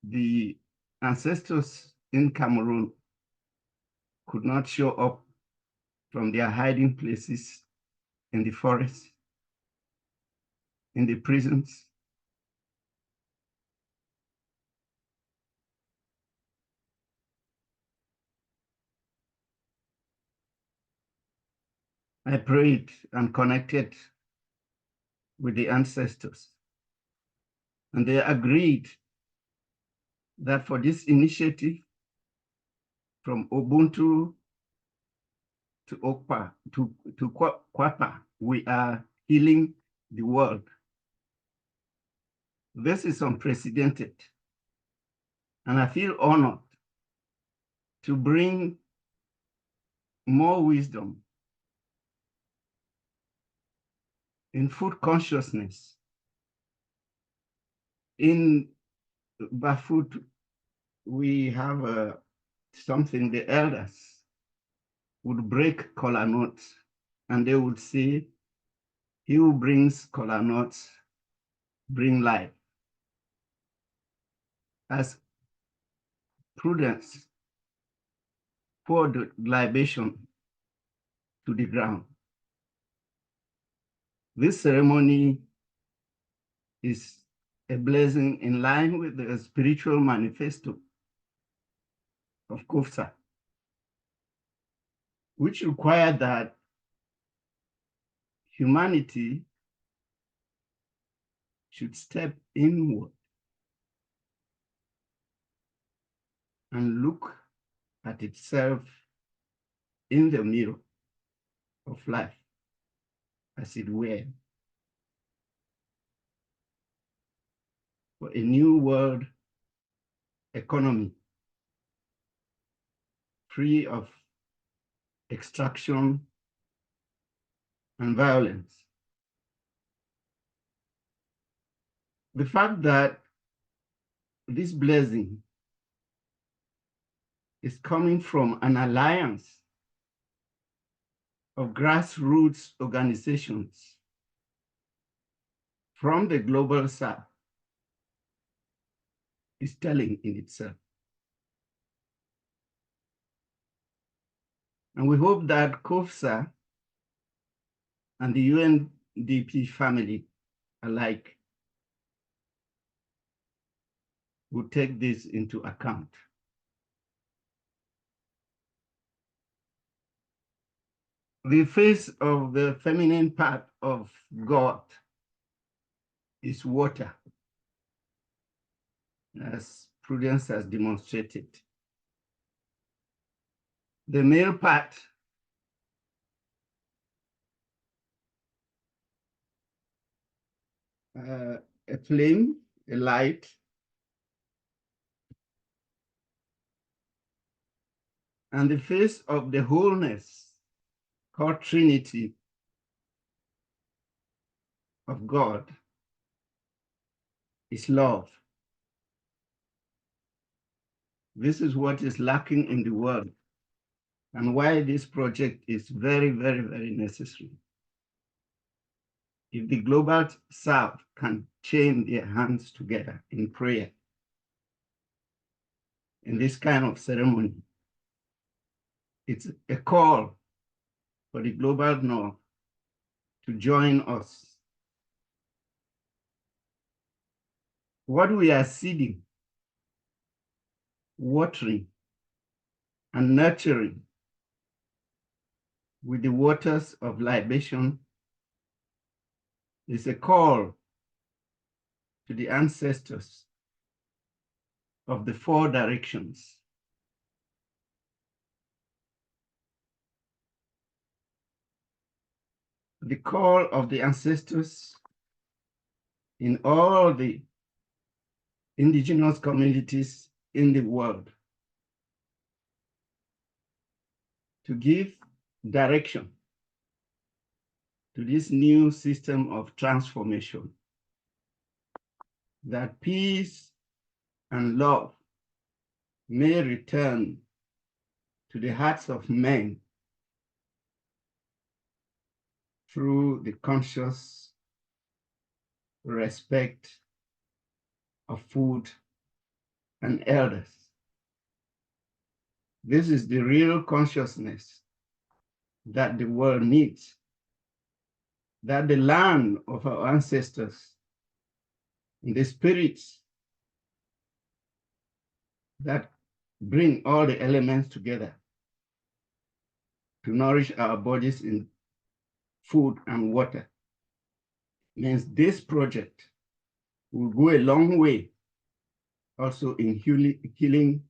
the ancestors in Cameroon could not show up from their hiding places in the forest, in the prisons. I prayed and connected with the ancestors, and they agreed that for this initiative, from Ubuntu to Okpa to Kapwa, we are healing the world. This is unprecedented, and I feel honored to bring more wisdom in food consciousness. In Bafut, we have something the elders would break kola nuts, and they would say, "He who brings kola nuts bring life." As Prudence poured the libation to the ground. This ceremony is a blessing in line with the spiritual manifesto of Kofsa, which required that humanity should step inward and look at itself in the mirror of life, as it were, for a new world economy free of extraction and violence. The fact that this blessing is coming from an alliance of grassroots organizations from the global south is telling in itself. And we hope that COFSA and the UNDP family alike will take this into account. The face of the feminine part of God is water, as Prudence has demonstrated. The male part a flame, a light, and the face of the wholeness called Trinity of God is love. This is what is lacking in the world and why this project is very, very, very necessary. If the global south can chain their hands together in prayer, in this kind of ceremony, it's a call for the global north to join us. What we are seeding, watering, and nurturing with the waters of libation is a call to the ancestors of the four directions. The call of the ancestors in all the indigenous communities in the world to give direction to this new system of transformation, that peace and love may return to the hearts of men through the conscious respect of food and elders. This is the real consciousness that the world needs, that the land of our ancestors, the spirits that bring all the elements together to nourish our bodies in food and water, means this project will go a long way also in healing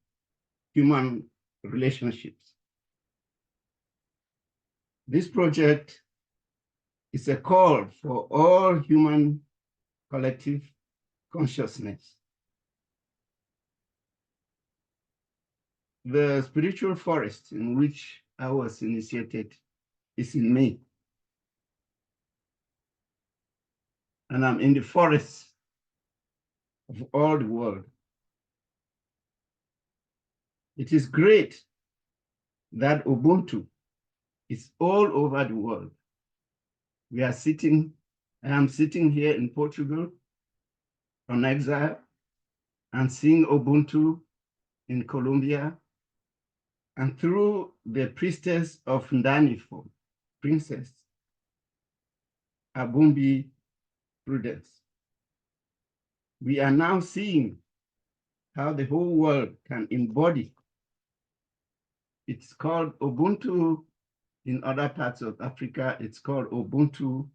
human relationships. This project is a call for all human collective consciousness. The spiritual forest in which I was initiated is in me. And I'm in the forest of all the world. It is great that Ubuntu is all over the world. I am sitting here in Portugal on exile and seeing Ubuntu in Colombia, and through the priestess of Ndanifo, Princess Abumbi Prudence. We are now seeing how the whole world can embody. It's called Ubuntu in other parts of Africa. It's called Ubuntu.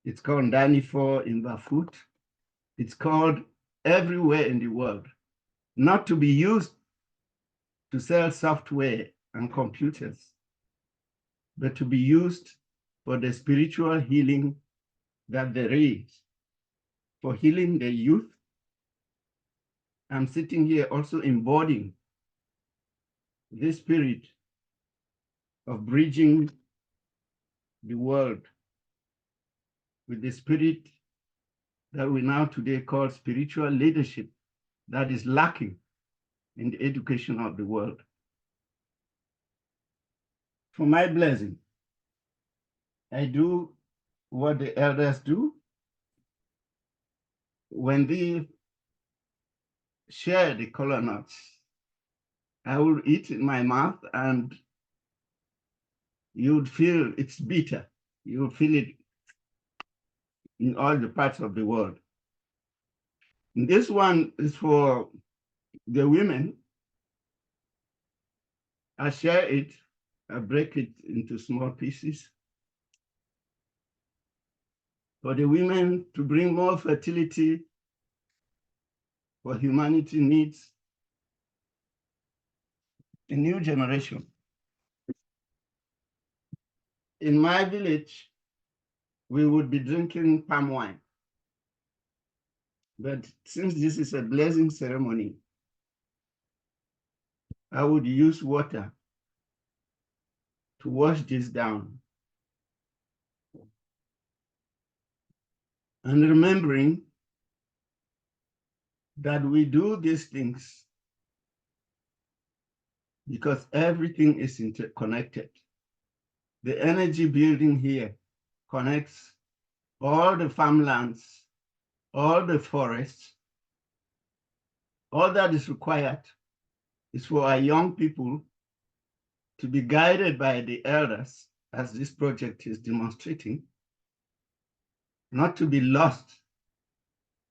It's called Ndanifo in Bafut. It's called everywhere in the world, not to be used to sell software and computers, but to be used for the spiritual healing that there is, for healing the youth. I'm sitting here also embodying this spirit of bridging the world with the spirit that we now today call spiritual leadership that is lacking in the education of the world. For my blessing, I do what the elders do. When they share the kola nuts, I will eat in my mouth and you would feel it's bitter. You will feel it in all the parts of the world. And this one is for the women. I share it, I break it into small pieces. For the women to bring more fertility, for humanity needs a new generation. In my village, we would be drinking palm wine. But since this is a blessing ceremony, I would use water to wash this down. And remembering that we do these things because everything is interconnected. The energy building here connects all the farmlands, all the forests. All that is required is for our young people to be guided by the elders, as this project is demonstrating, not to be lost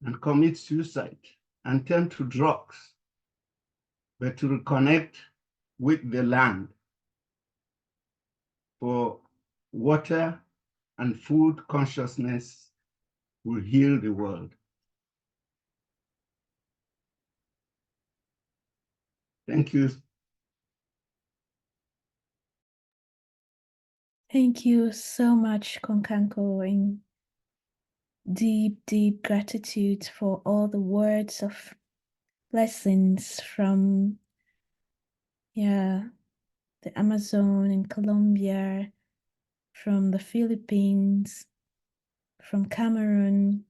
and commit suicide and turn to drugs, but to reconnect with the land for water and food consciousness will heal the world. Thank you. Thank you so much, Konkanko, and deep, deep gratitude for all the words of blessings from, the Amazon in Colombia, from the Philippines, from Cameroon,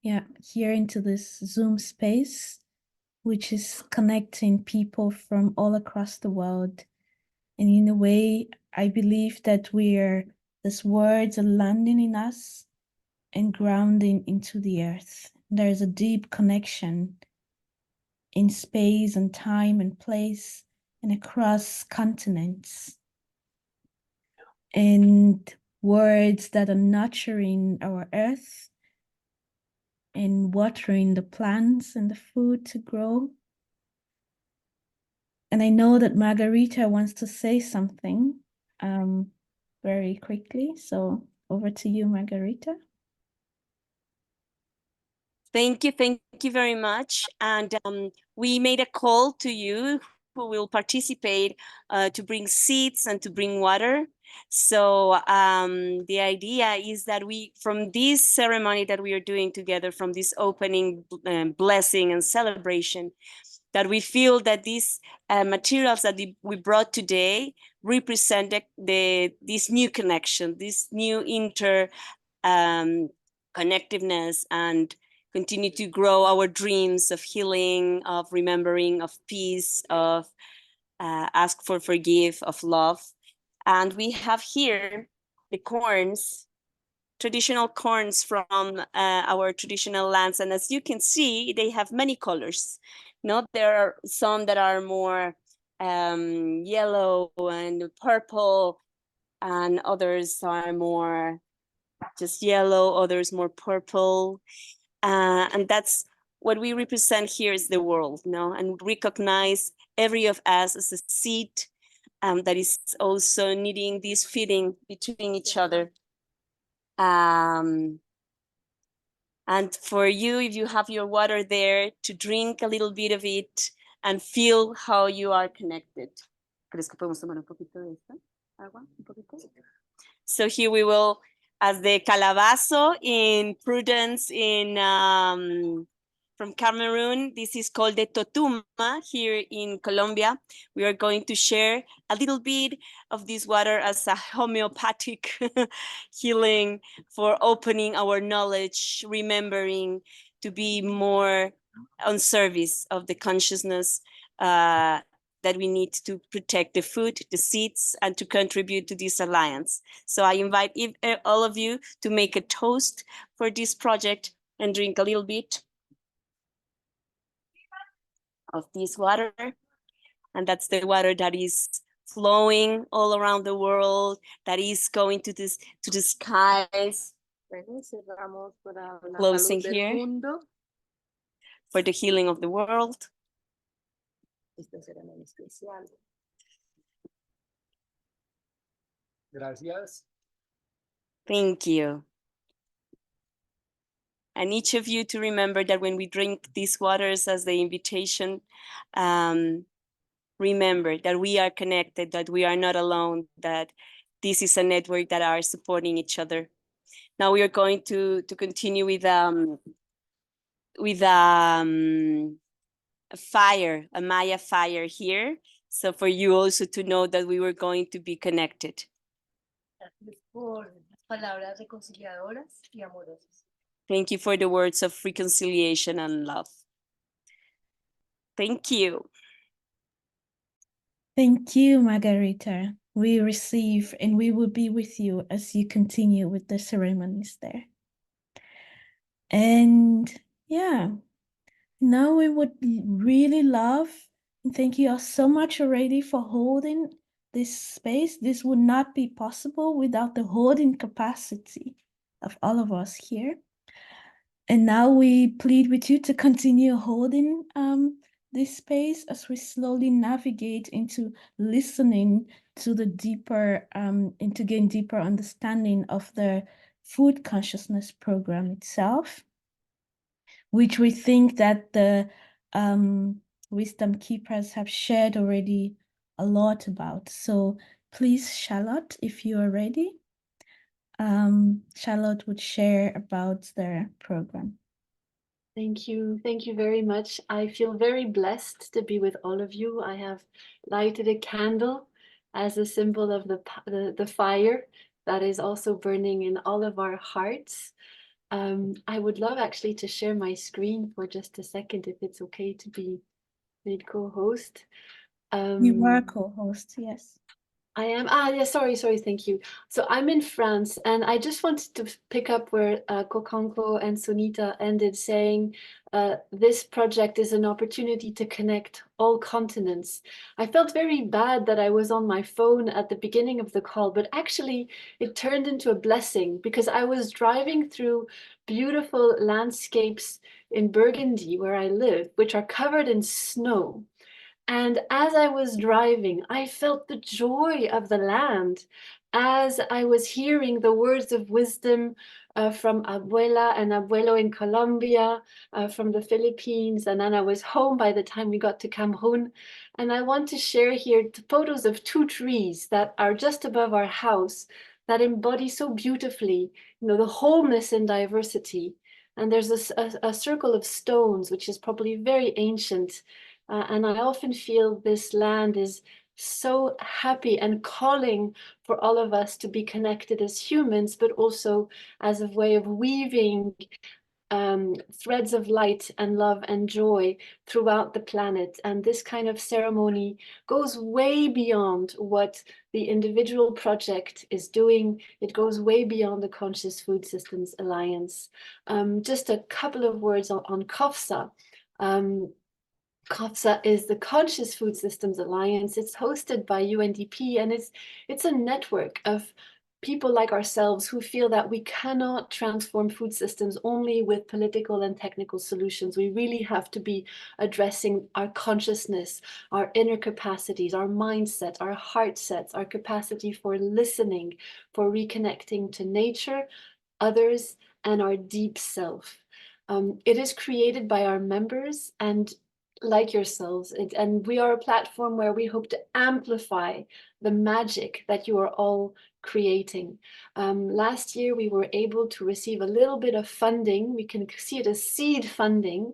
here into this Zoom space, which is connecting people from all across the world. And in a way, I believe that these words are landing in us and grounding into the earth. There's a deep connection in space and time and place and across continents. And words that are nurturing our earth and watering the plants and the food to grow. And I know that Margarita wants to say something very quickly. So over to you, Margarita. Thank you very much. And we made a call to you who will participate to bring seeds and to bring water. So the idea is that from this ceremony that we are doing together, from this opening blessing and celebration, that we feel that these materials that we brought today represent this new connection, this new connectiveness, and continue to grow our dreams of healing, of remembering, of peace, of ask for forgive, of love. And we have here the corns, traditional corns from our traditional lands. And as you can see, they have many colors. No, there are some that are more yellow and purple, and others are more just yellow, others more purple. And that's what we represent here is the world, no? And recognize every of us as a seed that is also needing this feeding between each other. And for you, if you have your water there, to drink a little bit of it and feel how you are connected. So here we will, as the calabazo in Prudence from Cameroon, this is called the totuma here in Colombia. We are going to share a little bit of this water as a homeopathic healing for opening our knowledge, remembering to be more on service of the consciousness that we need to protect the food, the seeds, and to contribute to this alliance. So I invite all of you to make a toast for this project and drink a little bit of this water. And that's the water that is flowing all around the world, that is going to the skies. Closing here for the healing of the world. Gracias. Thank you. And each of you to remember that when we drink these waters as the invitation, remember that we are connected, that we are not alone, that this is a network that are supporting each other. Now we are going to continue with a fire, a Maya fire here. So for you also to know that we were going to be connected. Thank you for the words of reconciliation and love. Thank you. Thank you, Margarita. We receive and we will be with you as you continue with the ceremonies there. And yeah, now we would really love, and thank you all so much already for holding this space. This would not be possible without the holding capacity of all of us here. And now we plead with you to continue holding this space as we slowly navigate into listening to the deeper and to gain deeper understanding of the food consciousness program itself, which we think that the wisdom keepers have shared already a lot about. So please, Charlotte, if you are ready, Charlotte would share about their program. Thank you. Thank you very much. I feel very blessed to be with all of you. I have lighted a candle as a symbol of the fire that is also burning in all of our hearts. I would love actually to share my screen for just a second, if it's okay to be made co-host. You are co-host, yes. I am. Yeah, sorry, thank you. So I'm in France, and I just wanted to pick up where Kokanko and Sunita ended, saying this project is an opportunity to connect all continents. I felt very bad that I was on my phone at the beginning of the call, but actually it turned into a blessing because I was driving through beautiful landscapes in Burgundy, where I live, which are covered in snow. And as I was driving, I felt the joy of the land as I was hearing the words of wisdom from Abuela and Abuelo in Colombia, from the Philippines, and then I was home by the time we got to Cameroon. And I want to share here photos of 2 trees that are just above our house that embody so beautifully, the wholeness and diversity. And there's a circle of stones, which is probably very ancient. And I often feel this land is so happy and calling for all of us to be connected as humans, but also as a way of weaving threads of light and love and joy throughout the planet. And this kind of ceremony goes way beyond what the individual project is doing. It goes way beyond the Conscious Food Systems Alliance. Just a couple of words on COFSA. COFSA is the Conscious Food Systems Alliance. It's hosted by UNDP, and it's a network of people like ourselves who feel that we cannot transform food systems only with political and technical solutions. We really have to be addressing our consciousness, our inner capacities, our mindset, our heart sets, our capacity for listening, for reconnecting to nature, others, and our deep self. It is created by our members and like yourselves, and we are a platform where we hope to amplify the magic that you are all creating. Last year, we were able to receive a little bit of funding. We can see it as seed funding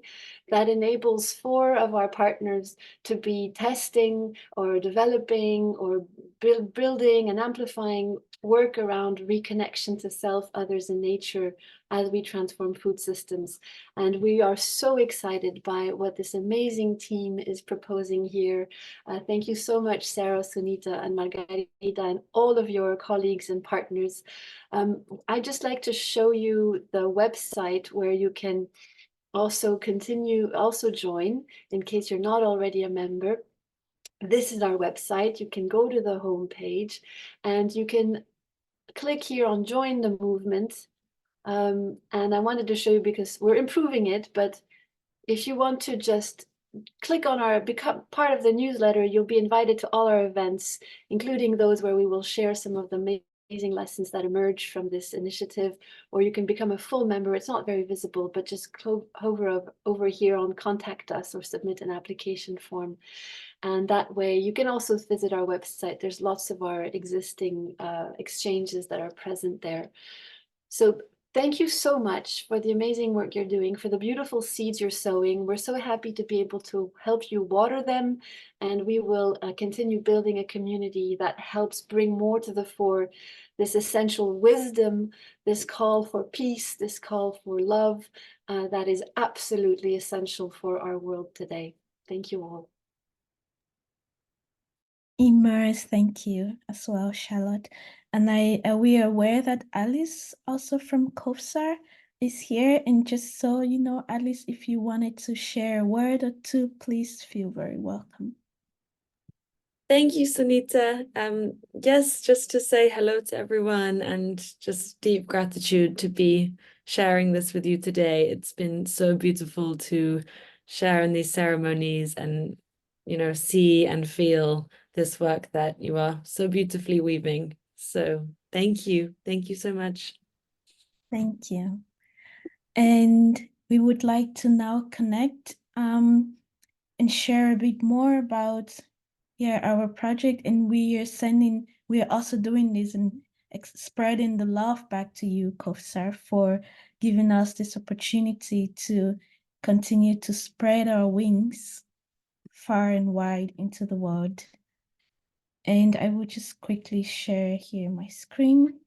that enables 4 of our partners to be testing or developing or building and amplifying work around reconnection to self, others, and nature as we transform food systems. And we are so excited by what this amazing team is proposing here. Thank you so much, Sarah, Sunita, and Margarita, and all of your colleagues and partners. I'd just like to show you the website where you can also join in case you're not already a member. This is our website. You can go to the home page and you can click here on join the movement. And I wanted to show you because we're improving it, but if you want to just click on become part of the newsletter, you'll be invited to all our events, including those where we will share some of the amazing lessons that emerge from this initiative, or you can become a full member. It's not very visible, but just hover over here on contact us or submit an application form. And that way you can also visit our website. There's lots of our existing exchanges that are present there. So thank you so much for the amazing work you're doing, for the beautiful seeds you're sowing. We're so happy to be able to help you water them, and we will continue building a community that helps bring more to the fore this essential wisdom, this call for peace, this call for love that is absolutely essential for our world today. Thank you all. Immerse, thank you as well, Charlotte. And we are aware that Alice, also from COFSAR, is here. And just so you know, Alice, if you wanted to share a word or two, please feel very welcome. Thank you, Sunita. Yes, just to say hello to everyone and just deep gratitude to be sharing this with you today. It's been so beautiful to share in these ceremonies and, see and feel this work that you are so beautifully weaving. So thank you. Thank you so much. Thank you. And we would like to now connect and share a bit more about our project. And we are also doing this and spreading the love back to you, COFSAR, for giving us this opportunity to continue to spread our wings far and wide into the world. And I will just quickly share here my screen.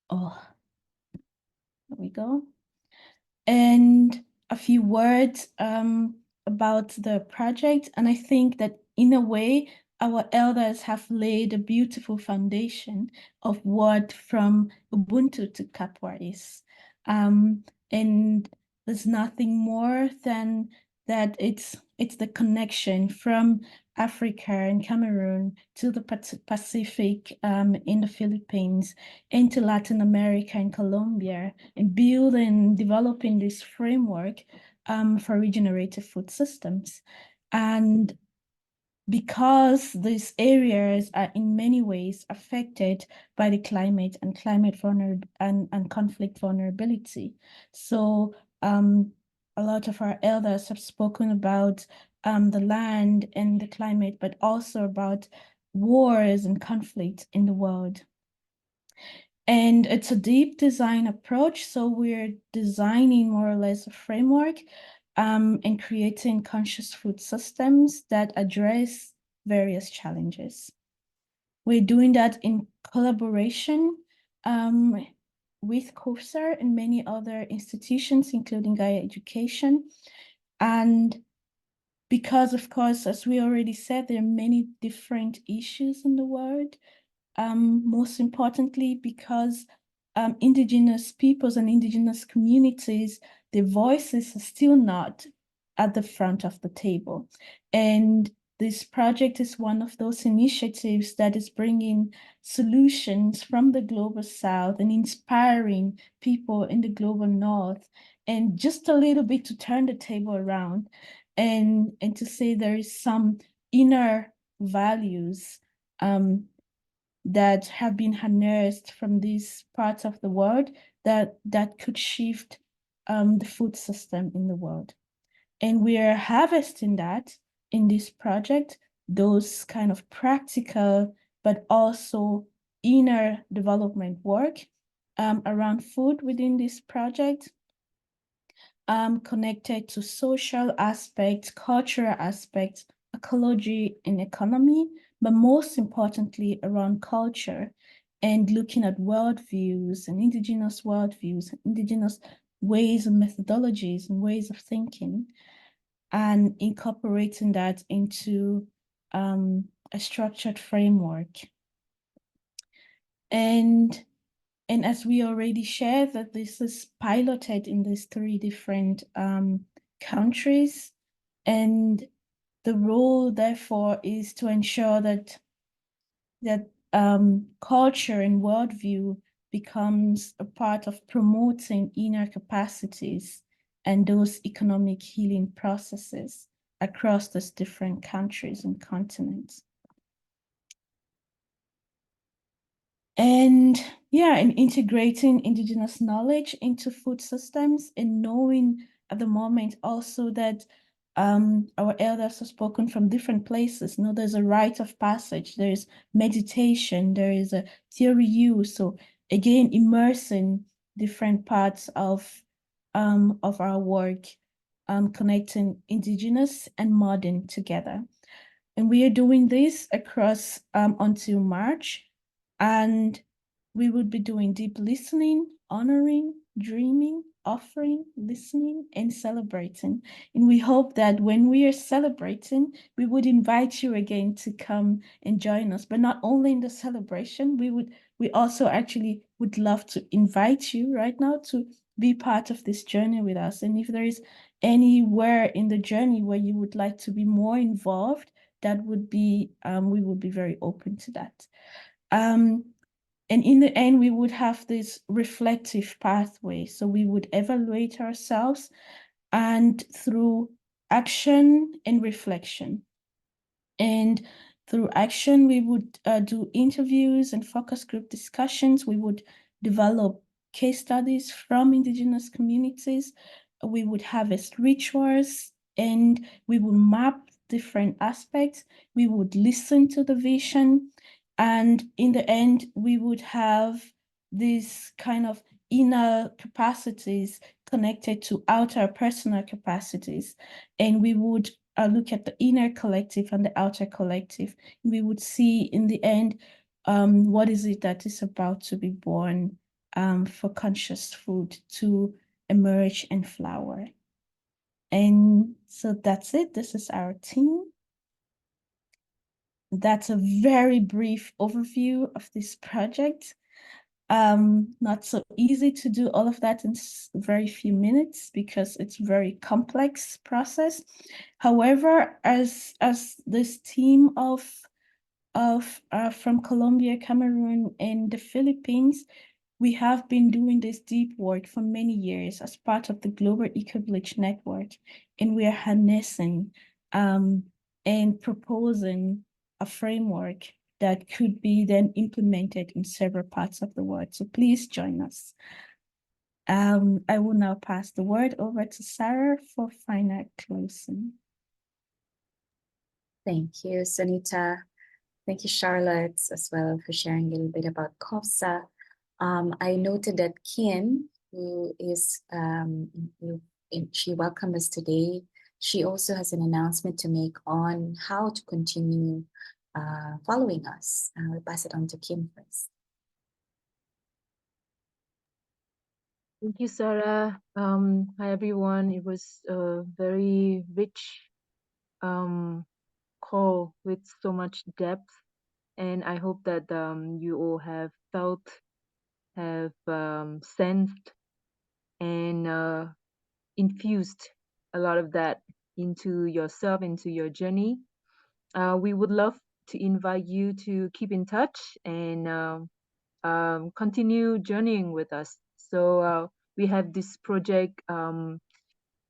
Oh, there we go. And a few words about the project. And I think that in a way, our elders have laid a beautiful foundation of what from Ubuntu to Kapwa is. And there's nothing more than that it's the connection from Africa and Cameroon to the Pacific in the Philippines, into Latin America and Colombia, and developing this framework for regenerative food systems. And because these areas are in many ways affected by the climate and and conflict vulnerability. So a lot of our elders have spoken about the land and the climate, but also about wars and conflict in the world. And it's a deep design approach. So we're designing more or less a framework and creating conscious food systems that address various challenges. We're doing that in collaboration with COSAR and many other institutions, including Gaia Education. And because, of course, as we already said, there are many different issues in the world. Most importantly, because indigenous peoples and indigenous communities, their voices are still not at the front of the table. And this project is one of those initiatives that is bringing solutions from the global south and inspiring people in the global north, and just a little bit to turn the table around and to say there is some inner values that have been harnessed from these parts of the world that could shift the food system in the world. And we are harvesting that in this project, those kind of practical, but also inner development work around food within this project, connected to social aspects, cultural aspects, ecology and economy, but most importantly around culture and looking at worldviews and indigenous worldviews, indigenous ways and methodologies and ways of thinking, and incorporating that into a structured framework. And as we already shared, that this is piloted in these 3 different countries. And the role, therefore, is to ensure that culture and worldview becomes a part of promoting inner capacities and those economic healing processes across these different countries and continents. And yeah, and integrating indigenous knowledge into food systems, and knowing at the moment also that our elders have spoken from different places. You know, there's a rite of passage, there's meditation, there is a theory use. So again, immersing different parts of our work, connecting indigenous and modern together. And we are doing this across until March. And we would be doing deep listening, honoring, dreaming, offering, listening, and celebrating. And we hope that when we are celebrating, we would invite you again to come and join us. But not only in the celebration, we also actually would love to invite you right now to be part of this journey with us. And if there is anywhere in the journey where you would like to be more involved, that would be, we would be very open to that. And in the end, we would have this reflective pathway. So we would evaluate ourselves, and through action and reflection. And through action, we would do interviews and focus group discussions. We would develop case studies from indigenous communities. We would harvest rituals, and we would map different aspects. We would listen to the vision. And in the end, we would have these kind of inner capacities connected to outer personal capacities. And we would look at the inner collective and the outer collective. We would see in the end, what is it that is about to be born for conscious food to emerge and flower. And so that's it. This is our team. That's a very brief overview of this project. Not so easy to do all of that in very few minutes because it's a very complex process. However, as this team of from Colombia, Cameroon, and the Philippines, we have been doing this deep work for many years as part of the Global Eco-Village Network, and we are harnessing and proposing a framework that could be then implemented in several parts of the world. So please join us. I will now pass the word over to Sarah for final closing. Thank you, Sunita. Thank you, Charlotte, as well, for sharing a little bit about COFSA. I noted that Kim, who is, she welcomed us today. She also has an announcement to make on how to continue following us. I'll pass it on to Kim first. Thank you, Sarah. Hi, everyone. It was a very rich call with so much depth. And I hope that you all have felt, have sensed, and infused a lot of that into yourself, into your journey. We would love to invite you to keep in touch and continue journeying with us. So we have this project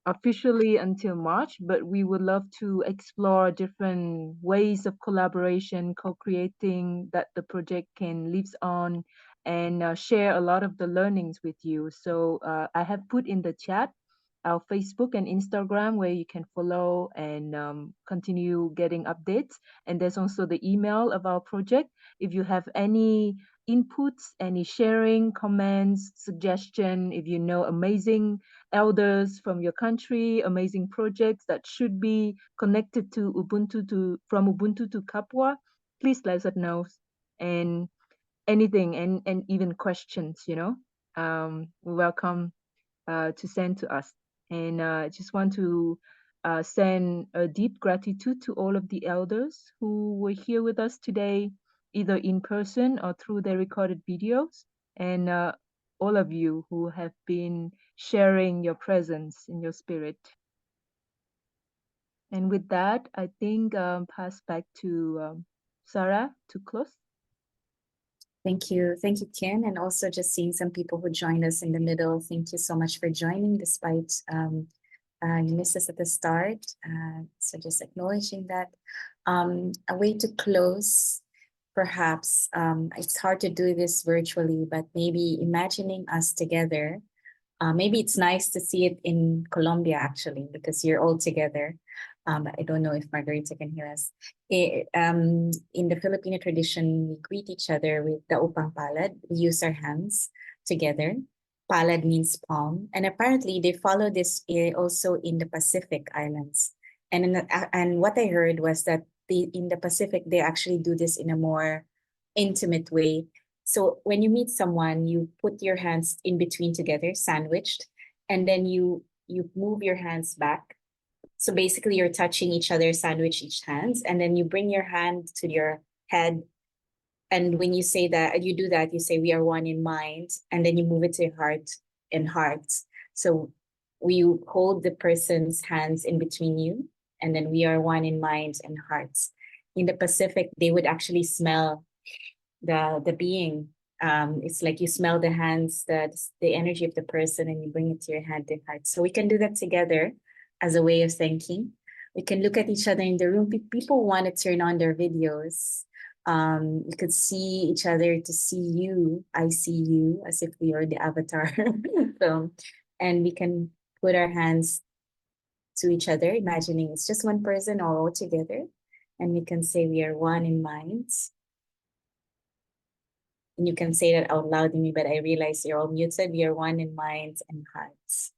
officially until March, but we would love to explore different ways of collaboration, co-creating that the project can live on, and share a lot of the learnings with you. So I have put in the chat our Facebook and Instagram where you can follow and continue getting updates. And there's also the email of our project. If you have any inputs, any sharing, comments, suggestion, if you know amazing elders from your country, amazing projects that should be connected to Ubuntu, from Ubuntu to Kapwa, please let us know. And anything and even questions, we welcome to send to us. And I just want to send a deep gratitude to all of the elders who were here with us today, either in person or through their recorded videos, and all of you who have been sharing your presence in your spirit. And with that, I think pass back to Sarah to close. Thank you, Kim, and also just seeing some people who joined us in the middle. Thank you so much for joining, despite you missed us at the start. So just acknowledging that. A way to close, perhaps, it's hard to do this virtually, but maybe imagining us together. Maybe it's nice to see it in Colombia, actually, because you're all together. I don't know if Margarita can hear us. In the Filipino tradition, we greet each other with the upang palad. We use our hands together. Palad means palm. And apparently, they follow this also in the Pacific Islands. And what I heard was that in the Pacific, they actually do this in a more intimate way. So when you meet someone, you put your hands in between together, sandwiched, and then you move your hands back. So basically you're touching each other, sandwich each hands, and then you bring your hand to your head. And when you say that, you do that, you say, we are one in mind, and then you move it to your heart and hearts. So we hold the person's hands in between you, and then we are one in mind and hearts. In the Pacific, they would actually smell the being. It's like you smell the hands, the energy of the person, and you bring it to your hand and heart. So we can do that together as a way of thanking. We can look at each other in the room. People want to turn on their videos. You could see each other to see you. I see you, as if we are the avatar film. And we can put our hands to each other, imagining it's just one person or all together. And we can say we are one in minds. And you can say that out loud to me, but I realize you're all muted. We are one in minds and hearts.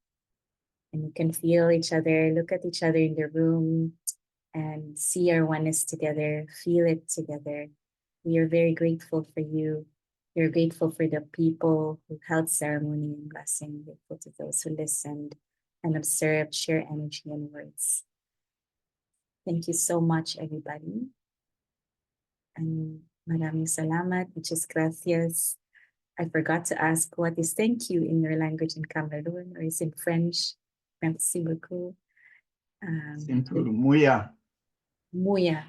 And you can feel each other, look at each other in the room, and see our oneness together, feel it together. We are very grateful for you. We're grateful for the people who held ceremony and blessing, grateful to those who listened and observed, share energy and words. Thank you so much, everybody. And maraming salamat, muchas gracias. I forgot to ask what is thank you in your language in Cameroon, or is it French? Merci beaucoup. Simple, muya. Muya.